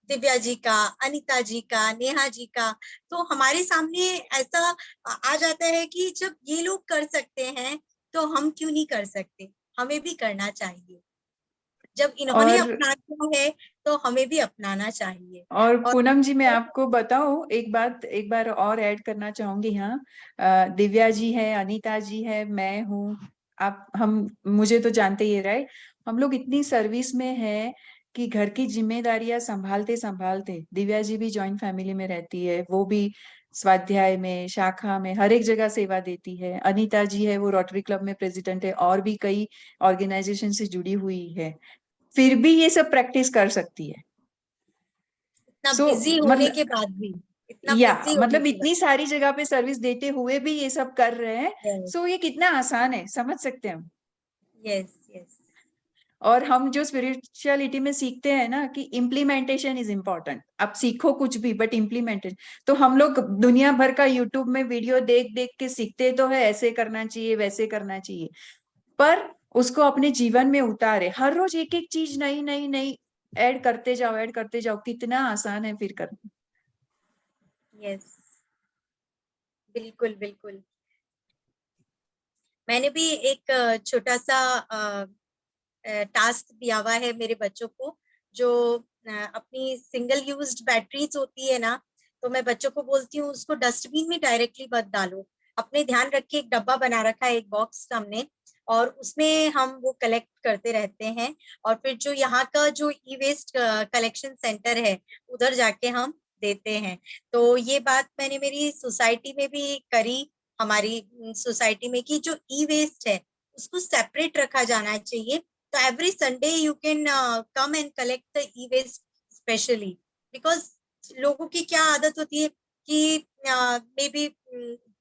दिव्या जी का, अनीता जी का, नेहा जी का, तो हमारे सामने ऐसा आ जाता है कि जब ये लोग कर सकते हैं तो हम क्यों नहीं कर सकते, हमें भी करना चाहिए। जब इन्होंने और अपनाया है तो हमें भी अपनाना चाहिए। और और पूनम जी, मैं आपको बताऊं एक बार और ऐड करना चाहूंगी। हाँ, दिव्या जी है, अनीता जी है, मैं हूँ, आप, हम, मुझे तो जानते ही है, राइट। हम लोग इतनी सर्विस में हैं कि घर की जिम्मेदारियां संभालते संभालते, दिव्या जी भी जॉइंट फैमिली में रहती है, वो भी स्वाध्याय में, शाखा में, हर एक जगह सेवा देती है। अनीता जी है, वो रोटरी क्लब में प्रेसिडेंट है और भी कई ऑर्गेनाइजेशन से जुड़ी हुई है, फिर भी ये सब प्रैक्टिस कर सकती है। इतना बिजी होने मतलब के बाद भी, इतना बिजी होने मतलब के बाद, इतनी सारी जगह पे सर्विस देते हुए भी ये सब कर रहे हैं। यस ये कितना आसान है, समझ सकते हैं हम। Yes yes. और हम जो स्पिरिचुअलिटी में सीखते हैं ना कि इम्प्लीमेंटेशन इज इम्पोर्टेंट। आप सीखो कुछ भी, बट इम्प्लीमेंटेशन, तो हम लोग दुनिया भर का यूट्यूब में वीडियो देख देख के सीखते तो है, ऐसे करना चाहिए, वैसे करना चाहिए, पर उसको अपने जीवन में उतारे। हर रोज एक एक चीज नई नई नई ऐड करते जाओ, ऐड करते जाओ, कितना आसान है फिर करना। यस, बिल्कुल बिल्कुल। मैंने भी एक छोटा सा टास्क दिया हुआ है मेरे बच्चों को, जो अपनी सिंगल यूज्ड बैटरीज होती है ना, तो मैं बच्चों को बोलती हूँ उसको डस्टबिन में डायरेक्टली मत डालो, अपने ध्यान रखिए, एक डब्बा बना रखा है, एक बॉक्स हमने, और उसमें हम वो कलेक्ट करते रहते हैं, और फिर जो यहाँ का जो ई वेस्ट कलेक्शन सेंटर है उधर जाके हम देते हैं। तो ये बात मैंने मेरी सोसाइटी में भी करी, हमारी सोसाइटी में, कि जो ई वेस्ट है उसको सेपरेट रखा जाना चाहिए। तो every Sunday you can come and collect the e-waste specially, because लोगों की क्या आदत होती है कि मे बी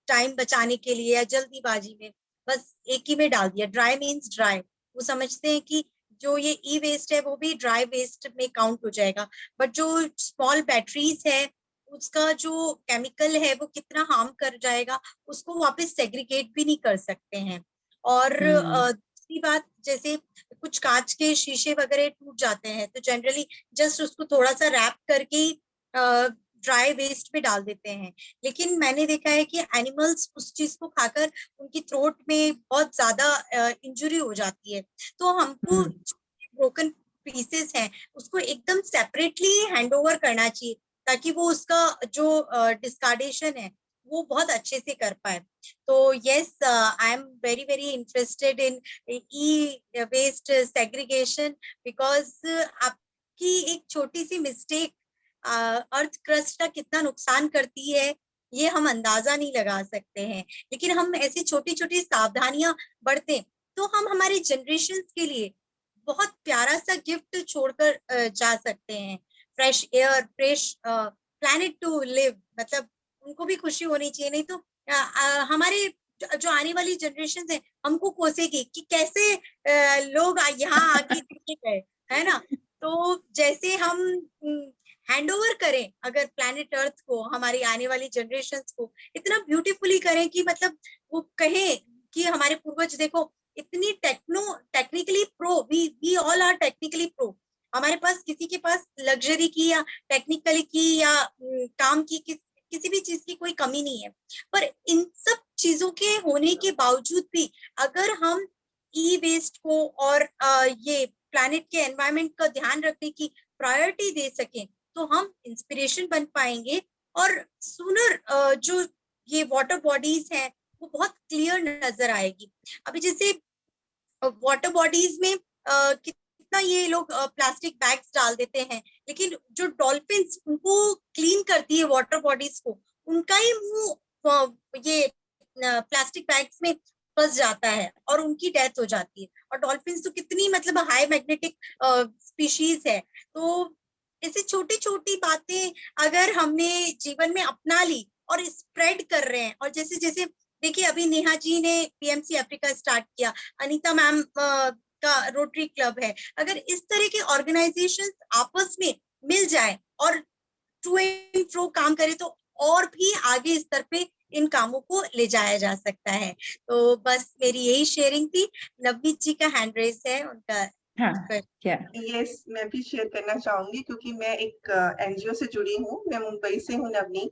टाइम बचाने के लिए या जल्दीबाजी में बस एक ही में डाल दिया, ड्राई मीन्स ड्राई, वो समझते हैं कि जो ये ई वेस्ट है वो भी ड्राई वेस्ट में काउंट हो जाएगा, बट जो स्मॉल बैटरीज है उसका जो केमिकल है वो कितना हार्म कर जाएगा, उसको वापस सेग्रीगेट भी नहीं कर सकते हैं। और दूसरी बात, जैसे कुछ कांच के शीशे वगैरह टूट जाते हैं तो जनरली जस्ट उसको थोड़ा सा रैप करके ही ड्राई वेस्ट में डाल देते हैं, लेकिन मैंने देखा है कि एनिमल्स उस चीज को खाकर उनकी थ्रोट में बहुत ज्यादा इंजुरी हो जाती है। तो हमको ब्रोकन पीसेस हैं उसको एकदम सेपरेटली हैंड ओवर करना चाहिए, ताकि वो उसका जो डिस्कार्डेशन है वो बहुत अच्छे से कर पाए। तो yes, I am very very interested in e waste segregation, because कि एक छोटी सी मिस्टेक अर्थ क्रस्ट का कितना नुकसान करती है ये हम अंदाजा नहीं लगा सकते हैं। लेकिन हम ऐसी छोटी छोटी सावधानियां बरतें तो हम हमारे जनरेशन के लिए बहुत प्यारा सा गिफ्ट छोड़कर जा सकते हैं। Fresh air, fresh planet to live, मतलब उनको भी खुशी होनी चाहिए। नहीं तो हमारे जो आने वाली जनरेशन है हमको कोसेगी कि कैसे लोग यहाँ आके गए, है ना। तो जैसे हम हैंड ओवर करें अगर प्लैनेट अर्थ को हमारी आने वाली जनरेशन को, इतना ब्यूटीफुली करें कि मतलब वो कहें कि हमारे पूर्वज देखो इतनी technically pro, we all are technically pro. हमारे पास किसी के पास लग्जरी की या टेक्निकली की या काम की किसी भी चीज की कोई कमी नहीं है। पर इन सब चीजों के होने के बावजूद भी अगर हम ई वेस्ट को और ये प्लैनेट के एनवायरनमेंट का ध्यान रखने की प्रायोरिटी दे सकें तो हम इंस्पिरेशन बन पाएंगे। और सूनर जो ये वाटर बॉडीज हैं वो बहुत क्लियर नजर आएगी। अभी जैसे वाटर बॉडीज में कितना ये लोग प्लास्टिक बैग्स डाल देते हैं, लेकिन जो डॉल्फिन्स उनको क्लीन करती है वाटर बॉडीज को, उनका ही मुंह ये प्लास्टिक बैग्स में फंस जाता है और उनकी डेथ हो जाती है। और डॉल्फिन्स तो कितनी मतलब हाई मैग्नेटिक स्पीशीज है। तो ऐसी छोटी छोटी बातें अगर हमने जीवन में अपना ली और स्प्रेड कर रहे हैं, और जैसे जैसे देखिए अभी नेहा जी ने पीएमसी अफ्रीका स्टार्ट किया, अनीता मैम का रोटरी क्लब है। अगर इस तरह के ऑर्गेनाइजेशंस आपस में मिल जाए और टू एंड फ्रो काम करे तो और भी आगे स्तर पे इन कामों को ले जाया जा सकता है। तो बस मेरी यही शेयरिंग थी। नवनीत जी का हैंड रेस है, उनका क्या यस, मैं भी शेयर करना चाहूंगी क्योंकि मैं एक एनजीओ से जुड़ी हूँ। मैं मुंबई से हूँ नवनीत।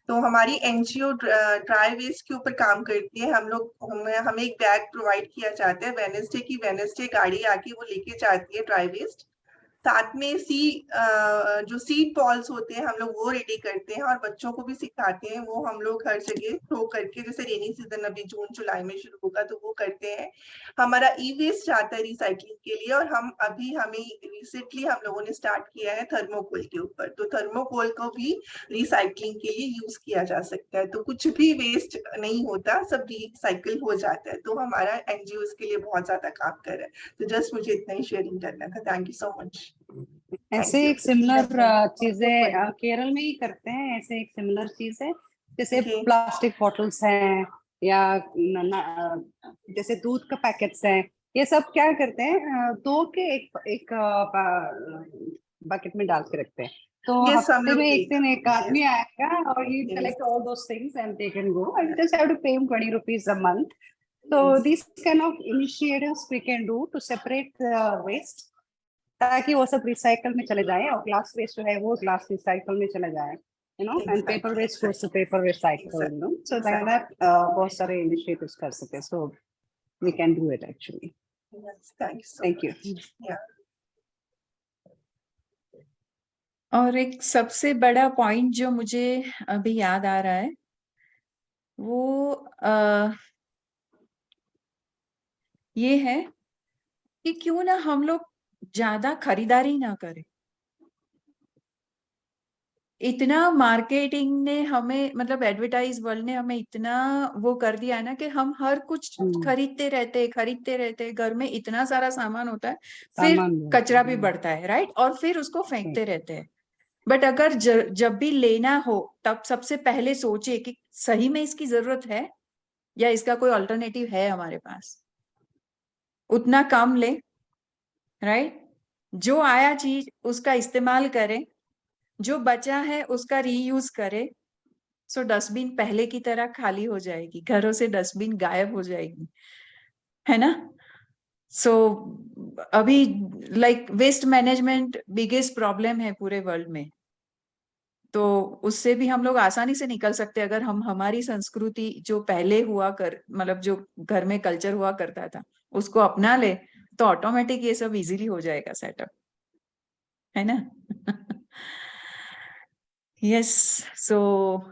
तो हमारी एनजीओ ड्राई वेस्ट के ऊपर काम करती है। हमें एक बैग प्रोवाइड किया जाता है वेडनेसडे गाड़ी आके वो लेके जाती है ड्राई वेस्ट। साथ में जो सीड बॉल्स होते हैं हम लोग वो रेडी करते हैं और बच्चों को भी सिखाते हैं। वो हम लोग हर जगह थ्रो करके, जैसे रेनी सीजन अभी जून जुलाई में शुरू होगा तो वो करते हैं। हमारा ई वेस्ट जाता है रिसाइकलिंग के लिए। और हमें रिसेंटली हम लोगों ने स्टार्ट किया है थर्मोकोल के ऊपर। तो थर्मोकोल को भी रिसाइकलिंग के लिए यूज किया जा सकता है। तो कुछ भी वेस्ट नहीं होता, सब रिसाइकल हो जाता है। तो हमारा एनजीओ इसके लिए बहुत ज्यादा काम कर रहा है। तो जस्ट मुझे इतना ही शेयरिंग करना था। Thank you so much. ऐसे एक सिमिलर चीजें केरल में ही करते हैं। ऐसे एक सिमिलर चीज है, जैसे Okay. प्लास्टिक बॉटल्स हैं या जैसे दूध का पैकेट्स हैं, ये सब क्या करते हैं, धो के एक बकेट में डाल के रखते हैं। तो Yes, हम हफ्ते लोग में भी। एक दिन एक आदमी आएगा और ही Yes. Collect all those things and take and go and just have to pay him 20 rupees a month. So Yes. these kind of initiatives we can do to separate the waste, ताकि वो सब recycle में चले जाए और glass waste जो है वो ग्लास रिसाइकल में चले जाए, and paper waste goes to paper recycle, so that बहुत सारे इनिशिएटिव्स कर सके। So we can do it actually. Yes, thank you so thank you. much. Yeah. और एक सबसे बड़ा पॉइंट जो मुझे अभी याद आ रहा है वो ये है कि क्यों ना हम लोग ज्यादा खरीदारी ना करें। इतना मार्केटिंग ने हमें, मतलब एडवर्टाइज वर्ल्ड ने हमें इतना वो कर दिया है ना कि हम हर कुछ खरीदते रहते। घर में इतना सारा सामान होता है, फिर कचरा भी बढ़ता है, राइट, और फिर उसको फेंकते रहते हैं। बट अगर जब भी लेना हो तब सबसे पहले सोचे कि सही में इसकी जरूरत है या इसका कोई अल्टरनेटिव है हमारे पास। उतना कम ले, राइट, जो आया चीज उसका इस्तेमाल करें, जो बचा है उसका रीयूज करे। सो डस्टबिन पहले की तरह खाली हो जाएगी, घरों से डस्टबिन गायब हो जाएगी, है ना। सो अभी like waste management biggest problem है पूरे वर्ल्ड में। तो उससे भी हम लोग आसानी से निकल सकते अगर हम हमारी संस्कृति जो पहले हुआ मतलब जो घर में कल्चर हुआ करता था उसको अपना ले तो ऑटोमेटिक ये सब इजीली हो जाएगा सेटअप, है ना। यस, सो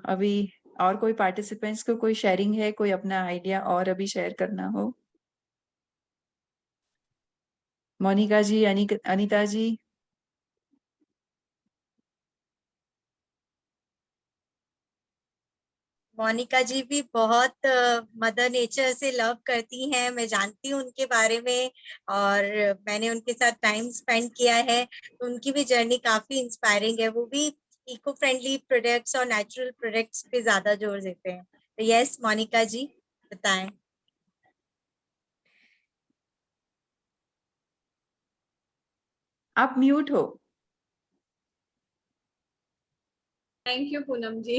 अभी और कोई पार्टिसिपेंट्स को कोई शेयरिंग है, कोई अपना आइडिया और अभी शेयर करना हो? मोनिका जी, अनीता जी। मोनिका जी भी बहुत मदर नेचर से लव करती हैं, मैं जानती हूँ उनके बारे में और मैंने उनके साथ टाइम स्पेंड किया है, तो उनकी भी जर्नी काफी इंस्पायरिंग है। वो भी इको फ्रेंडली प्रोडक्ट्स और नेचुरल प्रोडक्ट्स पे ज्यादा जोर देते हैं। तो यस मोनिका जी बताएं। आप म्यूट हो। थैंक यू पूनम जी।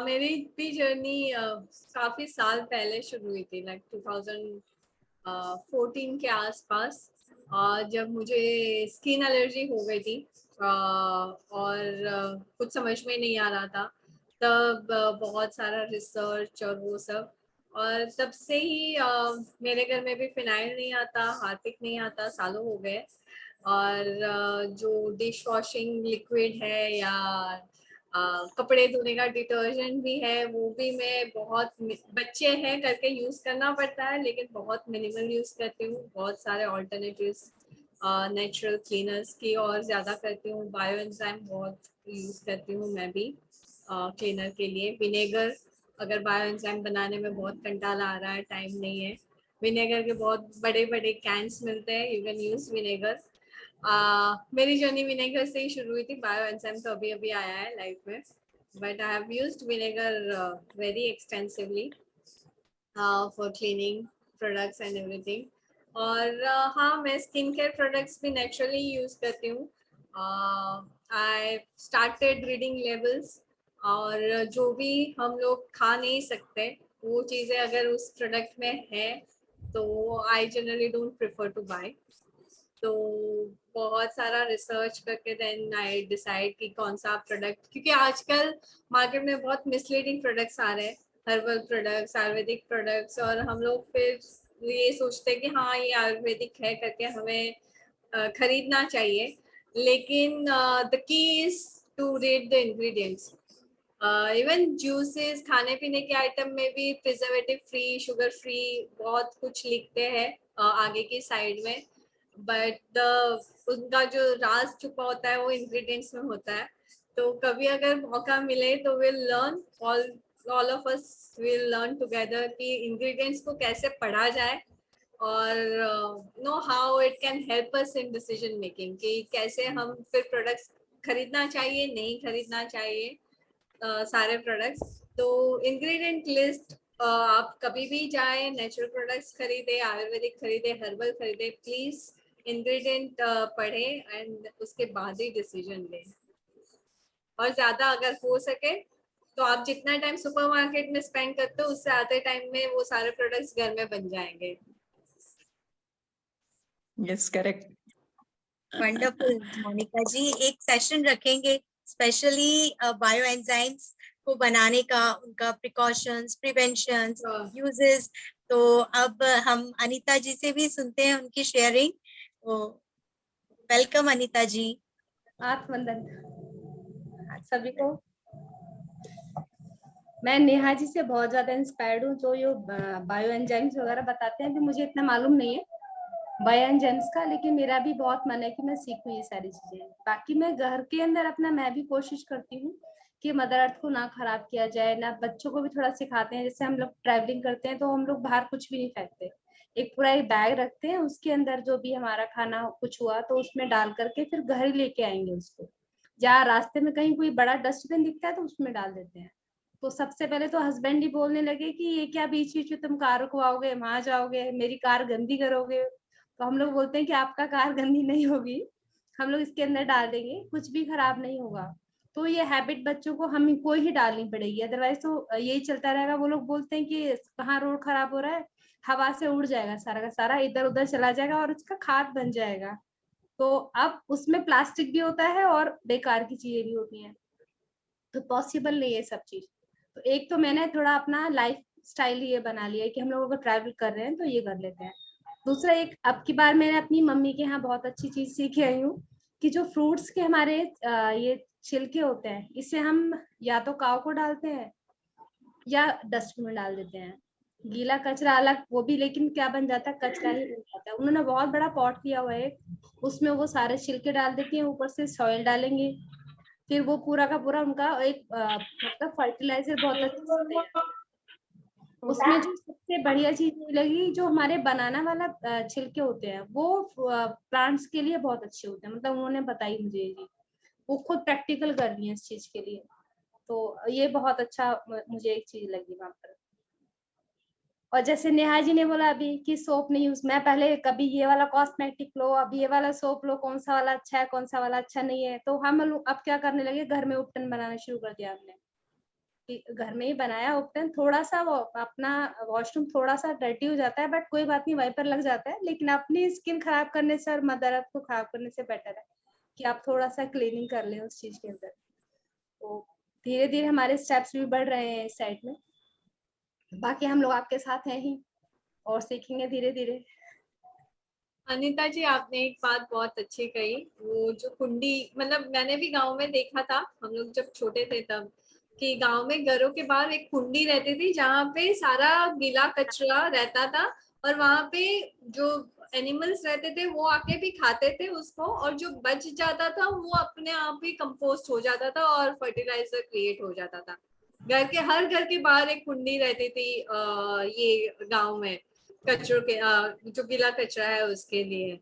मेरी भी जर्नी काफी साल पहले शुरू हुई थी, लाइक 2014 के आसपास, जब मुझे स्किन एलर्जी हो गई थी और कुछ समझ में नहीं आ रहा था। तब बहुत सारा रिसर्च और वो सब, और तब से ही मेरे घर में भी फिनाइल नहीं आता, हार्पिक नहीं आता, सालों हो गए। और जो डिश वॉशिंग लिक्विड है या कपड़े धोने का डिटर्जेंट भी है, वो भी मैं बहुत, बच्चे हैं करके यूज करना पड़ता है, लेकिन बहुत मिनिमल यूज करती हूँ। बहुत सारे ऑल्टरनेटिव्स नेचुरल क्लीनर्स की और ज्यादा करती हूँ। बायो एंजाइम बहुत यूज करती हूँ मैं भी क्लीनर के लिए। विनेगर, अगर बायो एंजाइम बनाने में बहुत कंटाला आ रहा है, टाइम नहीं है, विनेगर के बहुत बड़े बड़े कैंस मिलते हैं, यू कैन यूज विनेगर। मेरी जर्नी विनेगर से ही शुरू हुई थी। बायो एंजाइम तो अभी अभी आया है लाइफ में, but I have used vinegar very extensively for cleaning products and everything. और हाँ, मैं स्किन केयर प्रोडक्ट्स भी नेचुरली यूज करती हूँ। आई स्टार्टेड रीडिंग लेबल्स, और जो भी हम लोग खा नहीं सकते वो चीज़ें अगर उस प्रोडक्ट में है तो I generally don't prefer to buy. तो बहुत सारा रिसर्च करके देन आई डिसाइड कि कौन सा प्रोडक्ट, क्योंकि आजकल मार्केट में बहुत मिसलीडिंग प्रोडक्ट्स आ रहे हैं, हर्बल प्रोडक्ट्स, आयुर्वेदिक प्रोडक्ट्स, और हम लोग फिर ये सोचते हैं कि हाँ ये आयुर्वेदिक है करके हमें खरीदना चाहिए। लेकिन the key is to read the ingredients. Even juices, खाने पीने के आइटम में भी प्रिजर्वेटिव फ्री, शुगर फ्री बहुत कुछ लिखते हैं आगे की साइड में, बट उनका जो राज छुपा होता है वो इंग्रेडिएंट्स में होता है। तो कभी अगर मौका मिले तो will learn, all of us will learn together कि इंग्रेडिएंट्स को कैसे पढ़ा जाए और know how it can help us in decision making, कि कैसे हम फिर प्रोडक्ट्स खरीदना चाहिए, नहीं खरीदना चाहिए सारे प्रोडक्ट्स। तो इंग्रेडिएंट लिस्ट आप कभी भी जाए, नेचुरल प्रोडक्ट्स खरीदे, आयुर्वेदिक खरीदे, हर्बल खरीदे, प्लीज इंग्रेडिएंट पढ़े एंड उसके बाद ही डिसीजन लें। और ज्यादा अगर हो सके तो आप जितना टाइम सुपरमार्केट में स्पेंड करते हो उससे आधे टाइम में वो सारे प्रोडक्ट्स घर में बन जाएंगे। Yes correct. वंडरफुल मोनिका जी, एक सेशन रखेंगे स्पेशली बायो एंजाइम्स को बनाने का, उनका प्रिकॉशंस, प्रिवेंशंस, यूजेस। तो अब हम अनीता जी से भी सुनते हैं उनकी शेयरिंग। वेलकम अनीता जी। आत्मवंदन सभी को। मैं नेहा जी से बहुत ज्यादा इंस्पायर्ड हूँ, जो ये बायो एंजाइम्स वगैरह बताते हैं कि मुझे इतना मालूम नहीं है बायो एंजाइम्स का, लेकिन मेरा भी बहुत मन है कि मैं सीखूं ये सारी चीजें। बाकी मैं घर के अंदर अपना मैं भी कोशिश करती हूँ कि मदर अर्थ को ना खराब किया जाए, ना बच्चों को भी थोड़ा सिखाते हैं। जैसे हम लोग ट्रैवलिंग करते हैं तो हम लोग बाहर कुछ भी नहीं फेंकते, एक पूरा एक बैग रखते हैं, उसके अंदर जो भी हमारा खाना कुछ हुआ तो उसमें डाल करके फिर घर ही लेके आएंगे उसको। जहाँ रास्ते में कहीं कोई बड़ा डस्टबिन दिखता है तो उसमें डाल देते हैं। तो सबसे पहले तो हस्बैंड ही बोलने लगे कि ये क्या बीच बीच में तुम कार रुकवाओगे, वहां जाओगे, मेरी कार गंदी करोगे। तो हम लोग बोलते हैं कि आपका कार गंदी नहीं होगी, हम लोग इसके अंदर डाल देंगे, कुछ भी खराब नहीं होगा। तो ये हैबिट बच्चों को हमको ही डालनी पड़ेगी, अदरवाइज तो यही चलता रहेगा। वो लोग बोलते हैं कि कहाँ रोड खराब हो रहा है, हवा से उड़ जाएगा सारा का सारा, इधर उधर चला जाएगा और उसका खाद बन जाएगा। तो अब उसमें प्लास्टिक भी होता है और बेकार की चीजें भी होती हैं, तो पॉसिबल नहीं है सब चीज। तो एक तो मैंने थोड़ा अपना लाइफ स्टाइल ये बना लिया है कि हम लोग अगर ट्रैवल कर रहे हैं तो ये कर लेते हैं। दूसरा, एक अब की बार मैंने अपनी मम्मी के यहाँ बहुत अच्छी चीज सीख आई हूँ कि जो फ्रूट्स के हमारे ये छिलके होते हैं, इसे हम या तो काव को डालते हैं या डस्टबिन में डाल देते हैं। गीला कचरा अलग, वो भी, लेकिन क्या बन जाता है, कचरा ही बन जाता है। उन्होंने बहुत बड़ा पॉट किया हुआ है, उसमें वो सारे छिलके डाल देती हैं, ऊपर से सॉइल डालेंगे, फिर वो पूरा का पूरा उनका एक मतलब फर्टिलाइजर बहुत अच्छे से तैयार। उसमें जो सबसे बढ़िया चीज मुझे लगी, जो हमारे बनाना वाला छिलके होते हैं वो प्लांट्स के लिए बहुत अच्छे होते हैं, मतलब उन्होंने बताई मुझे ये चीज, वो खुद प्रैक्टिकल कर रही है इस चीज के लिए। तो ये बहुत अच्छा मुझे एक चीज लगी वहां पर। और जैसे नेहा जी ने बोला अभी कि सोप नहीं यूज, मैं पहले कभी ये वाला कॉस्मेटिक लो, अब ये वाला सोप लो, कौन सा वाला अच्छा है कौन सा वाला अच्छा नहीं है, तो हम लोग अब क्या करने लगे, घर में उपटन बनाना शुरू कर दिया हमने, कि घर में ही बनाया उपटन। थोड़ा सा वो अपना वॉशरूम थोड़ा सा डर्टी हो जाता है, बट कोई बात नहीं, वाइपर लग जाता है, लेकिन अपनी स्किन खराब करने से और मदर अर्थ को खराब करने से बेटर है कि आप थोड़ा सा क्लीनिंग कर लें उस चीज के अंदर। तो धीरे धीरे हमारे स्टेप्स भी बढ़ रहे हैं इस साइड में, बाकी हम लोग आपके साथ हैं ही और सीखेंगे धीरे धीरे। अनीता जी, आपने एक बात बहुत अच्छी कही, वो जो कुंडी, मतलब मैंने भी गांव में देखा था, हम लोग जब छोटे थे तब, कि गांव में घरों के बाहर एक कुंडी रहती थी जहाँ पे सारा गीला कचरा रहता था, और वहां पे जो एनिमल्स रहते थे वो आके भी खाते थे उसको, और जो बच जाता था वो अपने आप ही कंपोस्ट हो जाता था और फर्टिलाइजर क्रिएट हो जाता था। हर घर के बाहर एक कुंडी रहती थी ये गांव में, कचरों के जो गीला कचरा है उसके लिए।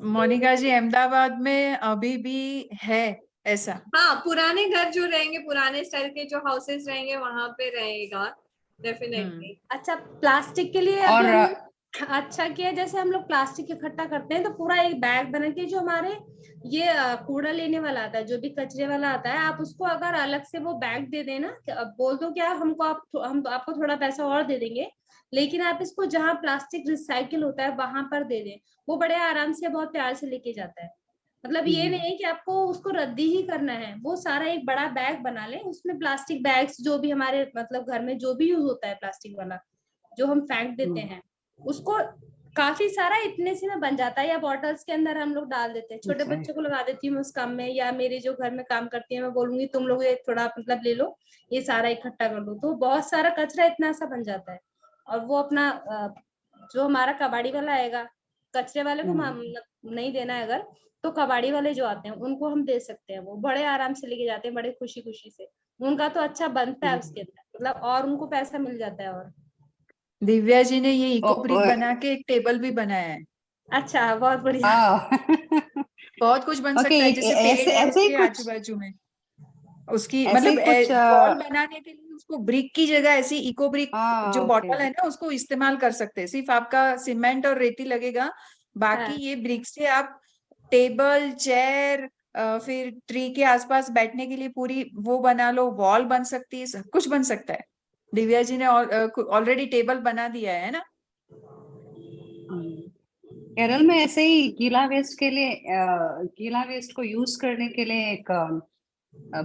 मोनिका जी, अहमदाबाद में अभी भी है ऐसा? हाँ, पुराने घर जो रहेंगे, पुराने स्टाइल के जो हाउसेस रहेंगे वहां पे रहेगा डेफिनेटली। अच्छा, प्लास्टिक के लिए और अभी हम लोग अच्छा किया, जैसे हम लोग प्लास्टिक इकट्ठा करते हैं तो पूरा एक बैग बना के, जो हमारे ये कूड़ा लेने वाला आता है, जो भी कचरे वाला आता है, आप उसको अगर अलग से वो बैग दे देना, बोल दो क्या हमको, हम तो आपको थोड़ा पैसा और दे देंगे, लेकिन आप इसको जहाँ प्लास्टिक रिसाइकिल होता है वहां पर दे दें, वो बड़े आराम से बहुत प्यार से लेके जाता है। मतलब ये नहीं है कि आपको उसको रद्दी ही करना है, वो सारा एक बड़ा बैग बना ले, उसमें प्लास्टिक बैग्स जो भी हमारे मतलब घर में जो भी यूज होता है प्लास्टिक वाला, जो हम फेंक देते हैं, उसको काफी सारा इतने से में बन जाता है, या बॉटल्स के अंदर हम लोग डाल देते हैं। छोटे बच्चों को लगा देती हूँ मैं उस काम में, या मेरे जो घर में काम करती है मैं बोलूंगी तुम लोग ये थोड़ा मतलब ले लो, ये सारा इकट्ठा कर लो, तो बहुत सारा कचरा इतना सा बन जाता है। और वो अपना जो हमारा कबाड़ी वाला आएगा, कचरे वाले को नहीं देना है अगर, तो कबाड़ी वाले जो आते हैं उनको हम दे सकते हैं, वो बड़े आराम से लेके जाते हैं, बड़े खुशी खुशी से, उनका तो अच्छा बनता है उसके अंदर, मतलब और उनको पैसा मिल जाता है। और दिव्या जी ने ये इको ब्रिक बना के एक टेबल भी बनाया है। अच्छा, बहुत बढ़िया। बहुत कुछ बन ओके, सकता है, जैसे पेड़ है ऐसे ही उसके कुछ, आजू बाजू में, उसकी ऐसे ही मतलब कुछ वॉल बनाने के लिए उसको ब्रिक की जगह ऐसी इको ब्रिक जो ओके। बॉटल है ना उसको इस्तेमाल कर सकते हैं। सिर्फ आपका सीमेंट और रेती लगेगा, बाकी हाँ। ये ब्रिक से आप टेबल चेयर फिर ट्री के आसपास बैठने के लिए पूरी वो बना लो, वॉल बन सकती है, सब कुछ बन सकता है। दिव्या जी ने ऑलरेडी टेबल बना दिया है ना। केरल में ऐसे ही गीला वेस्ट के लिए गीला वेस्ट को यूज करने के लिए एक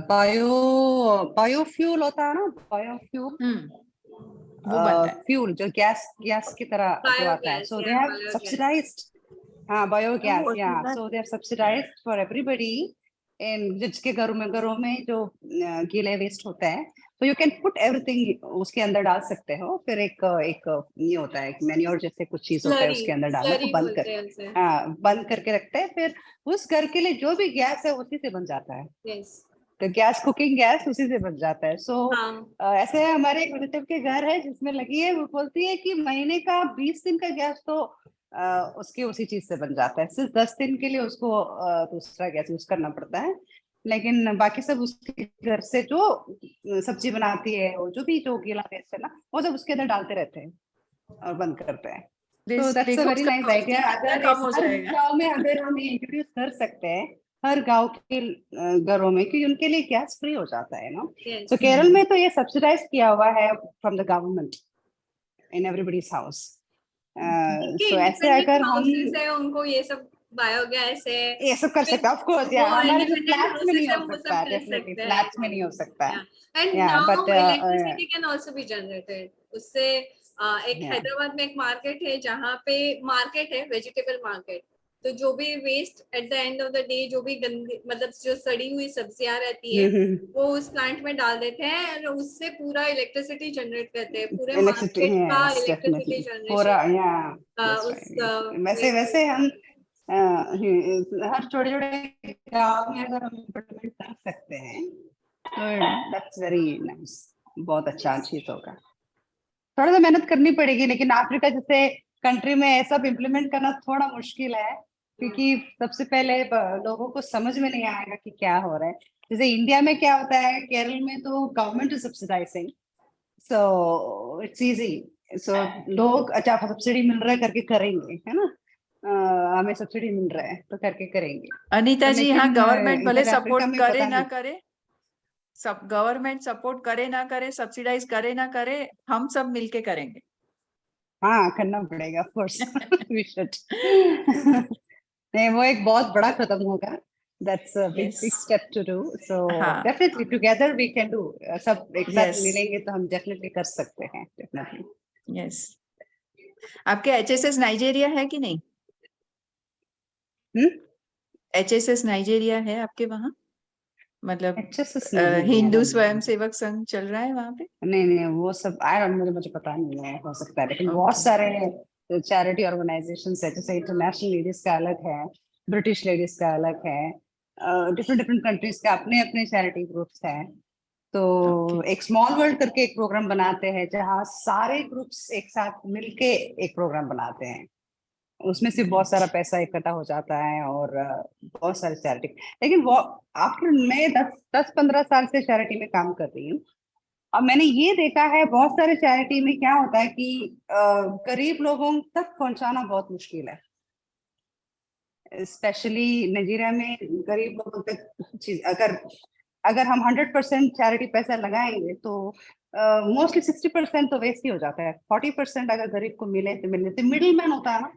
बायोफ्यूल होता है ना, बायोफ्यूल वो बनता है। फ्यूल जो गैस की तरह जो आता है, बायोगैस सो दे या हैव बायोगैस। सब्सिडाइज्ड, हाँ बायोगैस, या so they are subsidized for everybody in जिसके घरों में जो गीले वेस्ट होता है, तो यू कैन पुट एवरीथिंग उसके अंदर डाल सकते हो, फिर एक ये होता है मैन्योर जैसे कुछ चीज होता है उसके अंदर डालना, तो बंद बोलते कर, हैं उसे। हाँ बंद करके रखते हैं, फिर उस घर के लिए जो भी गैस है उसी से बन जाता है, यस। तो गैस कुकिंग गैस उसी से बन जाता है। सो हाँ। ऐसे हमारे एक रिलेटिव के घर है जिसमें लगी है, वो बोलती है कि महीने का 20 दिन का गैस तो उसके उसी चीज से बन जाता है, सिर्फ 10 दिन के लिए उसको दूसरा गैस यूज करना पड़ता है, लेकिन बाकी सब उसके घर से जो सब्जी बनाती है और जो भी जो गीला वेस्ट है ना, वो सब उसके अंदर डालते रहते हैं और बंद करते हैं। तो दैट्स अ देखो वेरी उसका नाइस कॉस्ट आइडिया। कितना अगर कम हो हर जाएगा। गांव में अगर हम इंट्रोड्यूस कर सकते हैं, हर गांव के घरों में, क्योंकि उनके लिए गैस फ्री हो जाता है ना। यस। तो केरल में तो ये सब्सिडाइज किया हुआ है from the government in everybody's house. जिनके सो ऐसे इंडिपेंडेंट अगर हम हाउसेस है उनको ये सब बायोगैस है, ये सब कर सकते हैं, ऑफ कोर्स, या वो हमारे तो इंडिपेंडेंट फ्लैट्स में हाउसेस नहीं है हो वो सकता सब है, कर डेफिनेटली सकते हैं। फ्लैट्स में नहीं हो सकता है, एंड या now but electricity can also be generated उससे। एक Yeah. हैदराबाद में एक मार्केट है जहाँ पे मार्केट है, वेजिटेबल मार्केट, तो जो भी waste at the end of the day, जो भी गंदी मतलब जो सड़ी हुई सब्जियां रहती है वो उस प्लांट में डाल देते हैं और उससे पूरा इलेक्ट्रिसिटी जनरेट करते हैं, पूरे इलेक्ट्रिसिटी, मार्केट का यस इलेक्ट्रिसिटी डेफिनेटली, पूरा, जनरेशन या उस वैसे waste वैसे हम हर छोटे छोटे गाँव में अगर हम इम्प्लीमेंट कर सकते हैं तो दैट्स वेरी नाइस, बहुत अच्छा चीज होगा। थोड़ा सा मेहनत करनी पड़ेगी, लेकिन अफ्रीका जैसे कंट्री में ये सब इम्प्लीमेंट करना थोड़ा मुश्किल है, क्योंकि सबसे पहले लोगों को समझ में नहीं आएगा कि क्या हो रहा है। जैसे इंडिया में क्या होता है, केरल में तो government is subsidizing, so it's easy, so लोग अच्छा सब्सिडी मिल रहा है करके करेंगे, है ना, हमें सब्सिडी मिल रहा है तो करके करेंगे। अनीता जी, यहाँ लेकिन गवर्नमेंट भले इधर अफ्रीका सपोर्ट में करे पता ना नहीं। करे, सब गवर्नमेंट सपोर्ट करे ना करे, सब्सिडाइज करे ना करे, हम सब मिलके करेंगे। हाँ, करना पड़ेगा, ऑफ कोर्स वी शुड। नहीं, वो एक बहुत बड़ा कदम होगा, that's a big Yes. Step to do, so हाँ। Definitely together we can do. सब एक साथ Yes. मिलेंगे तो हम डेफिनेटली कर सकते हैं, डेफिनेटली। यस। आपके एचएसएस नाइजेरिया है कि नहीं? एचएसएस नाइजेरिया है आपके वहाँ? मतलब HSS नहीं, हिंदू स्वयं सेवक संघ चल रहा है वहाँ पे? नहीं, वो सब मुझे पता नहीं है, हो सकता है, लेकिन बहुत सारे चैरिटी ऑर्गेनाइजेशंस है, जैसे इंटरनेशनल लेडीज का अलग है, ब्रिटिश लेडीज का अलग है, डिफरेंट डिफरेंट कंट्रीज के अपने अपने चैरिटी ग्रुप्स हैं। तो एक स्मॉल वर्ल्ड करके एक प्रोग्राम बनाते हैं, जहाँ सारे ग्रुप्स एक साथ मिलके एक प्रोग्राम बनाते हैं, उसमें से बहुत सारा पैसा इकट्ठा हो जाता है और बहुत सारे चैरिटी। लेकिन वो आफ्टर मैं 10-15 साल से चैरिटी में काम कर रही हूँ, अब मैंने ये देखा है बहुत सारे चैरिटी में क्या होता है कि गरीब लोगों तक पहुंचाना बहुत मुश्किल है, स्पेशली नाइजीरिया में गरीब लोगों तक चीज अगर हम 100% चैरिटी पैसा लगाएंगे तो मोस्टली 60% तो वेस्ट ही हो जाता है। 40% अगर गरीब को मिले तो मिडिल मैन होता है ना,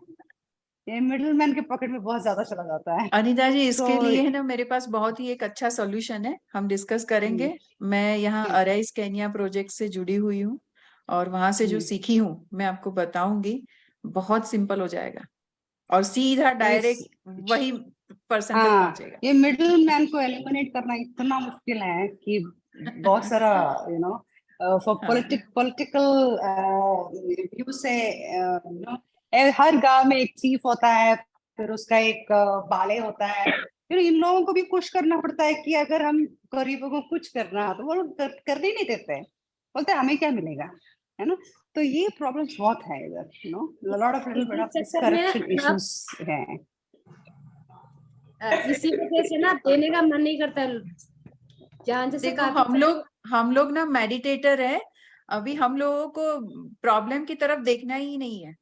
ये मिडिल मैन के पॉकेट में बहुत ज्यादा चला जाता है। अनीता जी, इसके तो लिए है ना मेरे पास बहुत ही एक अच्छा सॉल्यूशन है, हम डिस्कस करेंगे। मैं यहाँ अराइज केन्या प्रोजेक्ट से जुड़ी हुई हूँ और वहां से जो सीखी हूँ मैं आपको बताऊंगी, बहुत सिंपल हो जाएगा और सीधा डायरेक्ट वही पर्सन तक पहुंचेगा। ये मिडिल मैन को एलिमिनेट करना इतना मुश्किल है कि बहुत सारा you know for political view से हर गांव में एक चीफ होता है, फिर उसका एक बाले होता है, फिर इन लोगों को भी पुश करना पड़ता है कि अगर हम गरीबों को कुछ करना तो वो लोग करने ही नहीं देते, बोलते हमें क्या मिलेगा, है ना। तो ये प्रॉब्लम्स बहुत है इधर, you know, lot of little bit of this corruption issues हैं। इसी वजह से ना देने का मन नहीं करता। जहाँ जैसे देखो, हम लोग ना मेडिटेटर है, अभी हम लोगों को प्रॉब्लम की तरफ देखना ही नहीं है,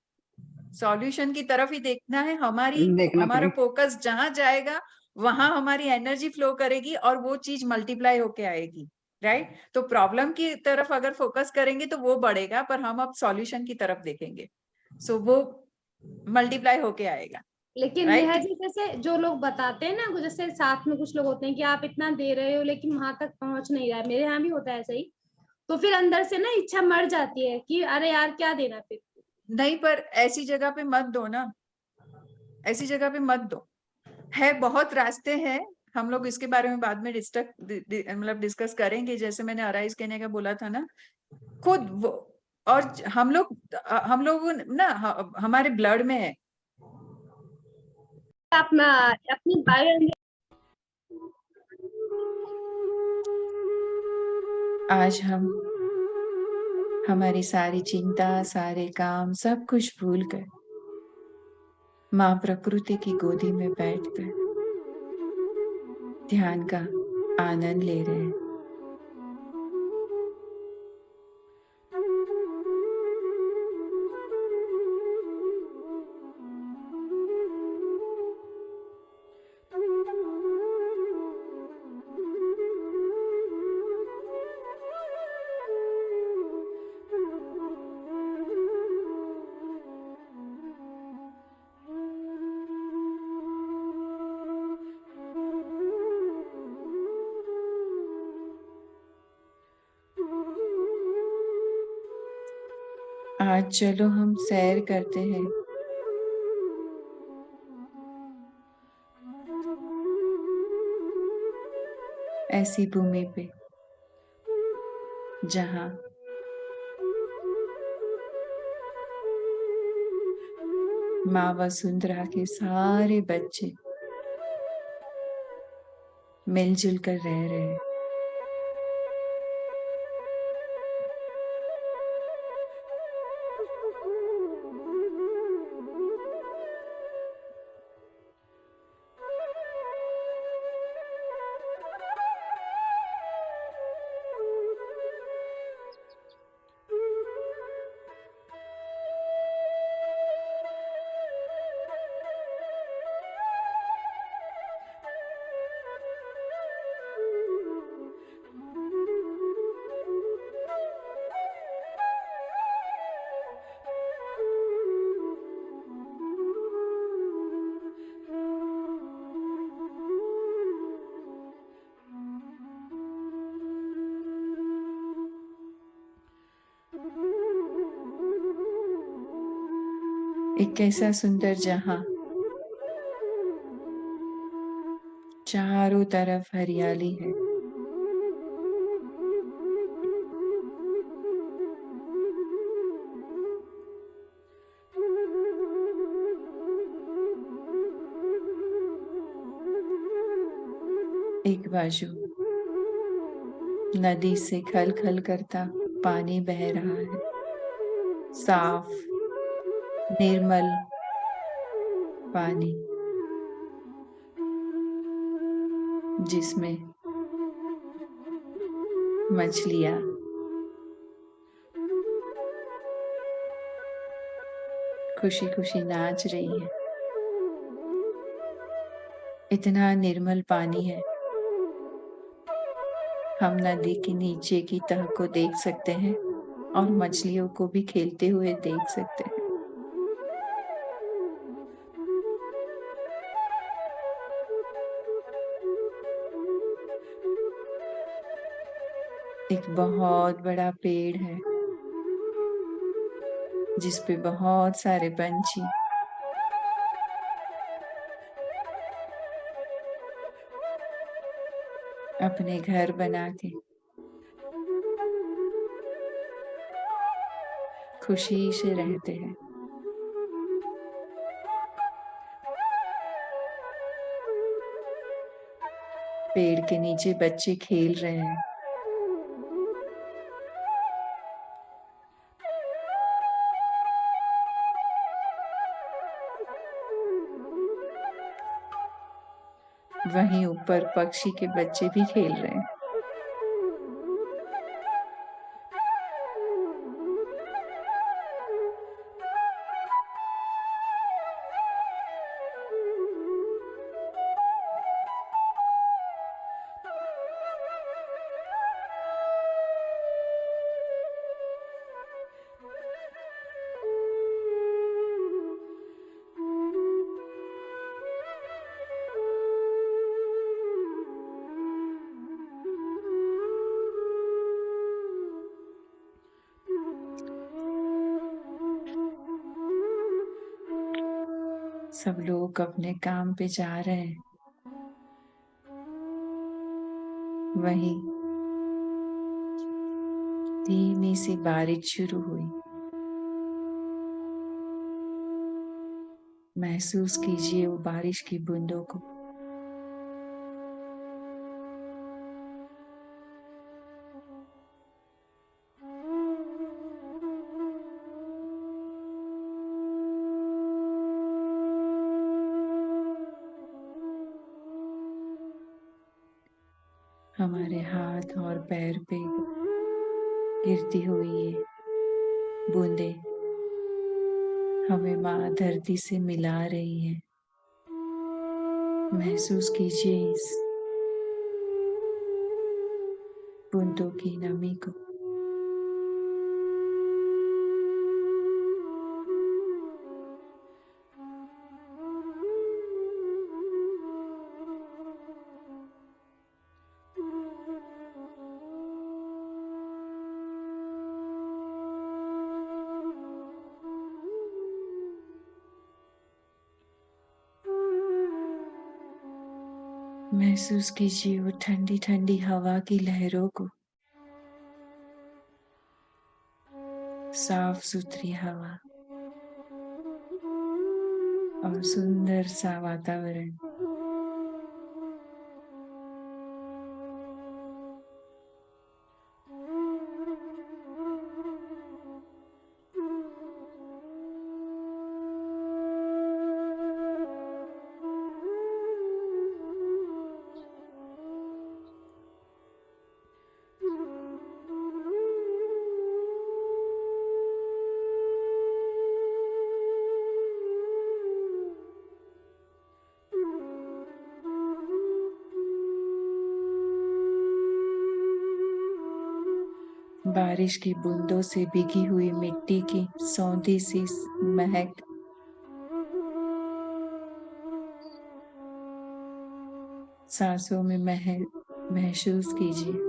सॉल्यूशन की तरफ ही देखना है। हमारा फोकस जहां जाएगा वहां हमारी एनर्जी फ्लो करेगी और वो चीज मल्टीप्लाई होके आएगी, राइट। तो प्रॉब्लम की तरफ अगर फोकस करेंगे तो वो बढ़ेगा, पर हम अब सॉल्यूशन की तरफ देखेंगे, सो वो मल्टीप्लाई होके आएगा। लेकिन नेहा जी, जैसे जो लोग बताते हैं ना, जैसे साथ में कुछ लोग होते हैं कि आप इतना दे रहे हो लेकिन वहां तक पहुंच नहीं रहा है, मेरे यहाँ भी होता है ऐसा ही, तो फिर अंदर से ना इच्छा मर जाती है कि अरे यार क्या देना फिर। नहीं, पर ऐसी जगह पे मत दो ना, ऐसी जगह पे मत दो। है बहुत रास्ते हैं, हम लोग इसके बारे में बाद में डिस्कस करेंगे। जैसे मैंने अराइज करने का बोला था ना, खुद वो, और हम लोग ना हमारे ब्लड में है। अपनी बायो, आज हम हमारी सारी चिंता, सारे काम, सब कुछ भूल कर माँ प्रकृति की गोदी में बैठकर ध्यान का आनंद ले रहे हैं। आज चलो हम सैर करते हैं, ऐसी भूमि पे जहां माँ वसुंधरा के सारे बच्चे मिलजुल कर रह रहे हैं। एक कैसा सुंदर जहां, चारों तरफ हरियाली है। एक बाजू नदी से खल खल करता पानी बह रहा है, साफ निर्मल पानी, जिसमें मछलियां खुशी खुशी नाच रही है। इतना निर्मल पानी है, हम नदी के नीचे की तह को देख सकते हैं और मछलियों को भी खेलते हुए देख सकते हैं। एक बहुत बड़ा पेड़ है जिस पे बहुत सारे पंछी अपने घर बना के खुशी से रहते हैं। पेड़ के नीचे बच्चे खेल रहे हैं। वहीं ऊपर पक्षी के बच्चे भी खेल रहे हैं। सब लोग अपने काम पे जा रहे हैं। वहीं धीमी सी बारिश शुरू हुई। महसूस कीजिए वो बारिश की बूंदों को। हमारे हाथ और पैर पे गिरती हुई ये बूंदे हमें माँ धरती से मिला रही है। महसूस कीजिए इस बूंदों की नमी को। महसूस कीजिए वो ठंडी ठंडी हवा की लहरों को। साफ सुथरी हवा और सुंदर सा वातावरण। बारिश की बूंदों से भीगी हुई मिट्टी की सौंधी सी महक, सांसों में महसूस कीजिए।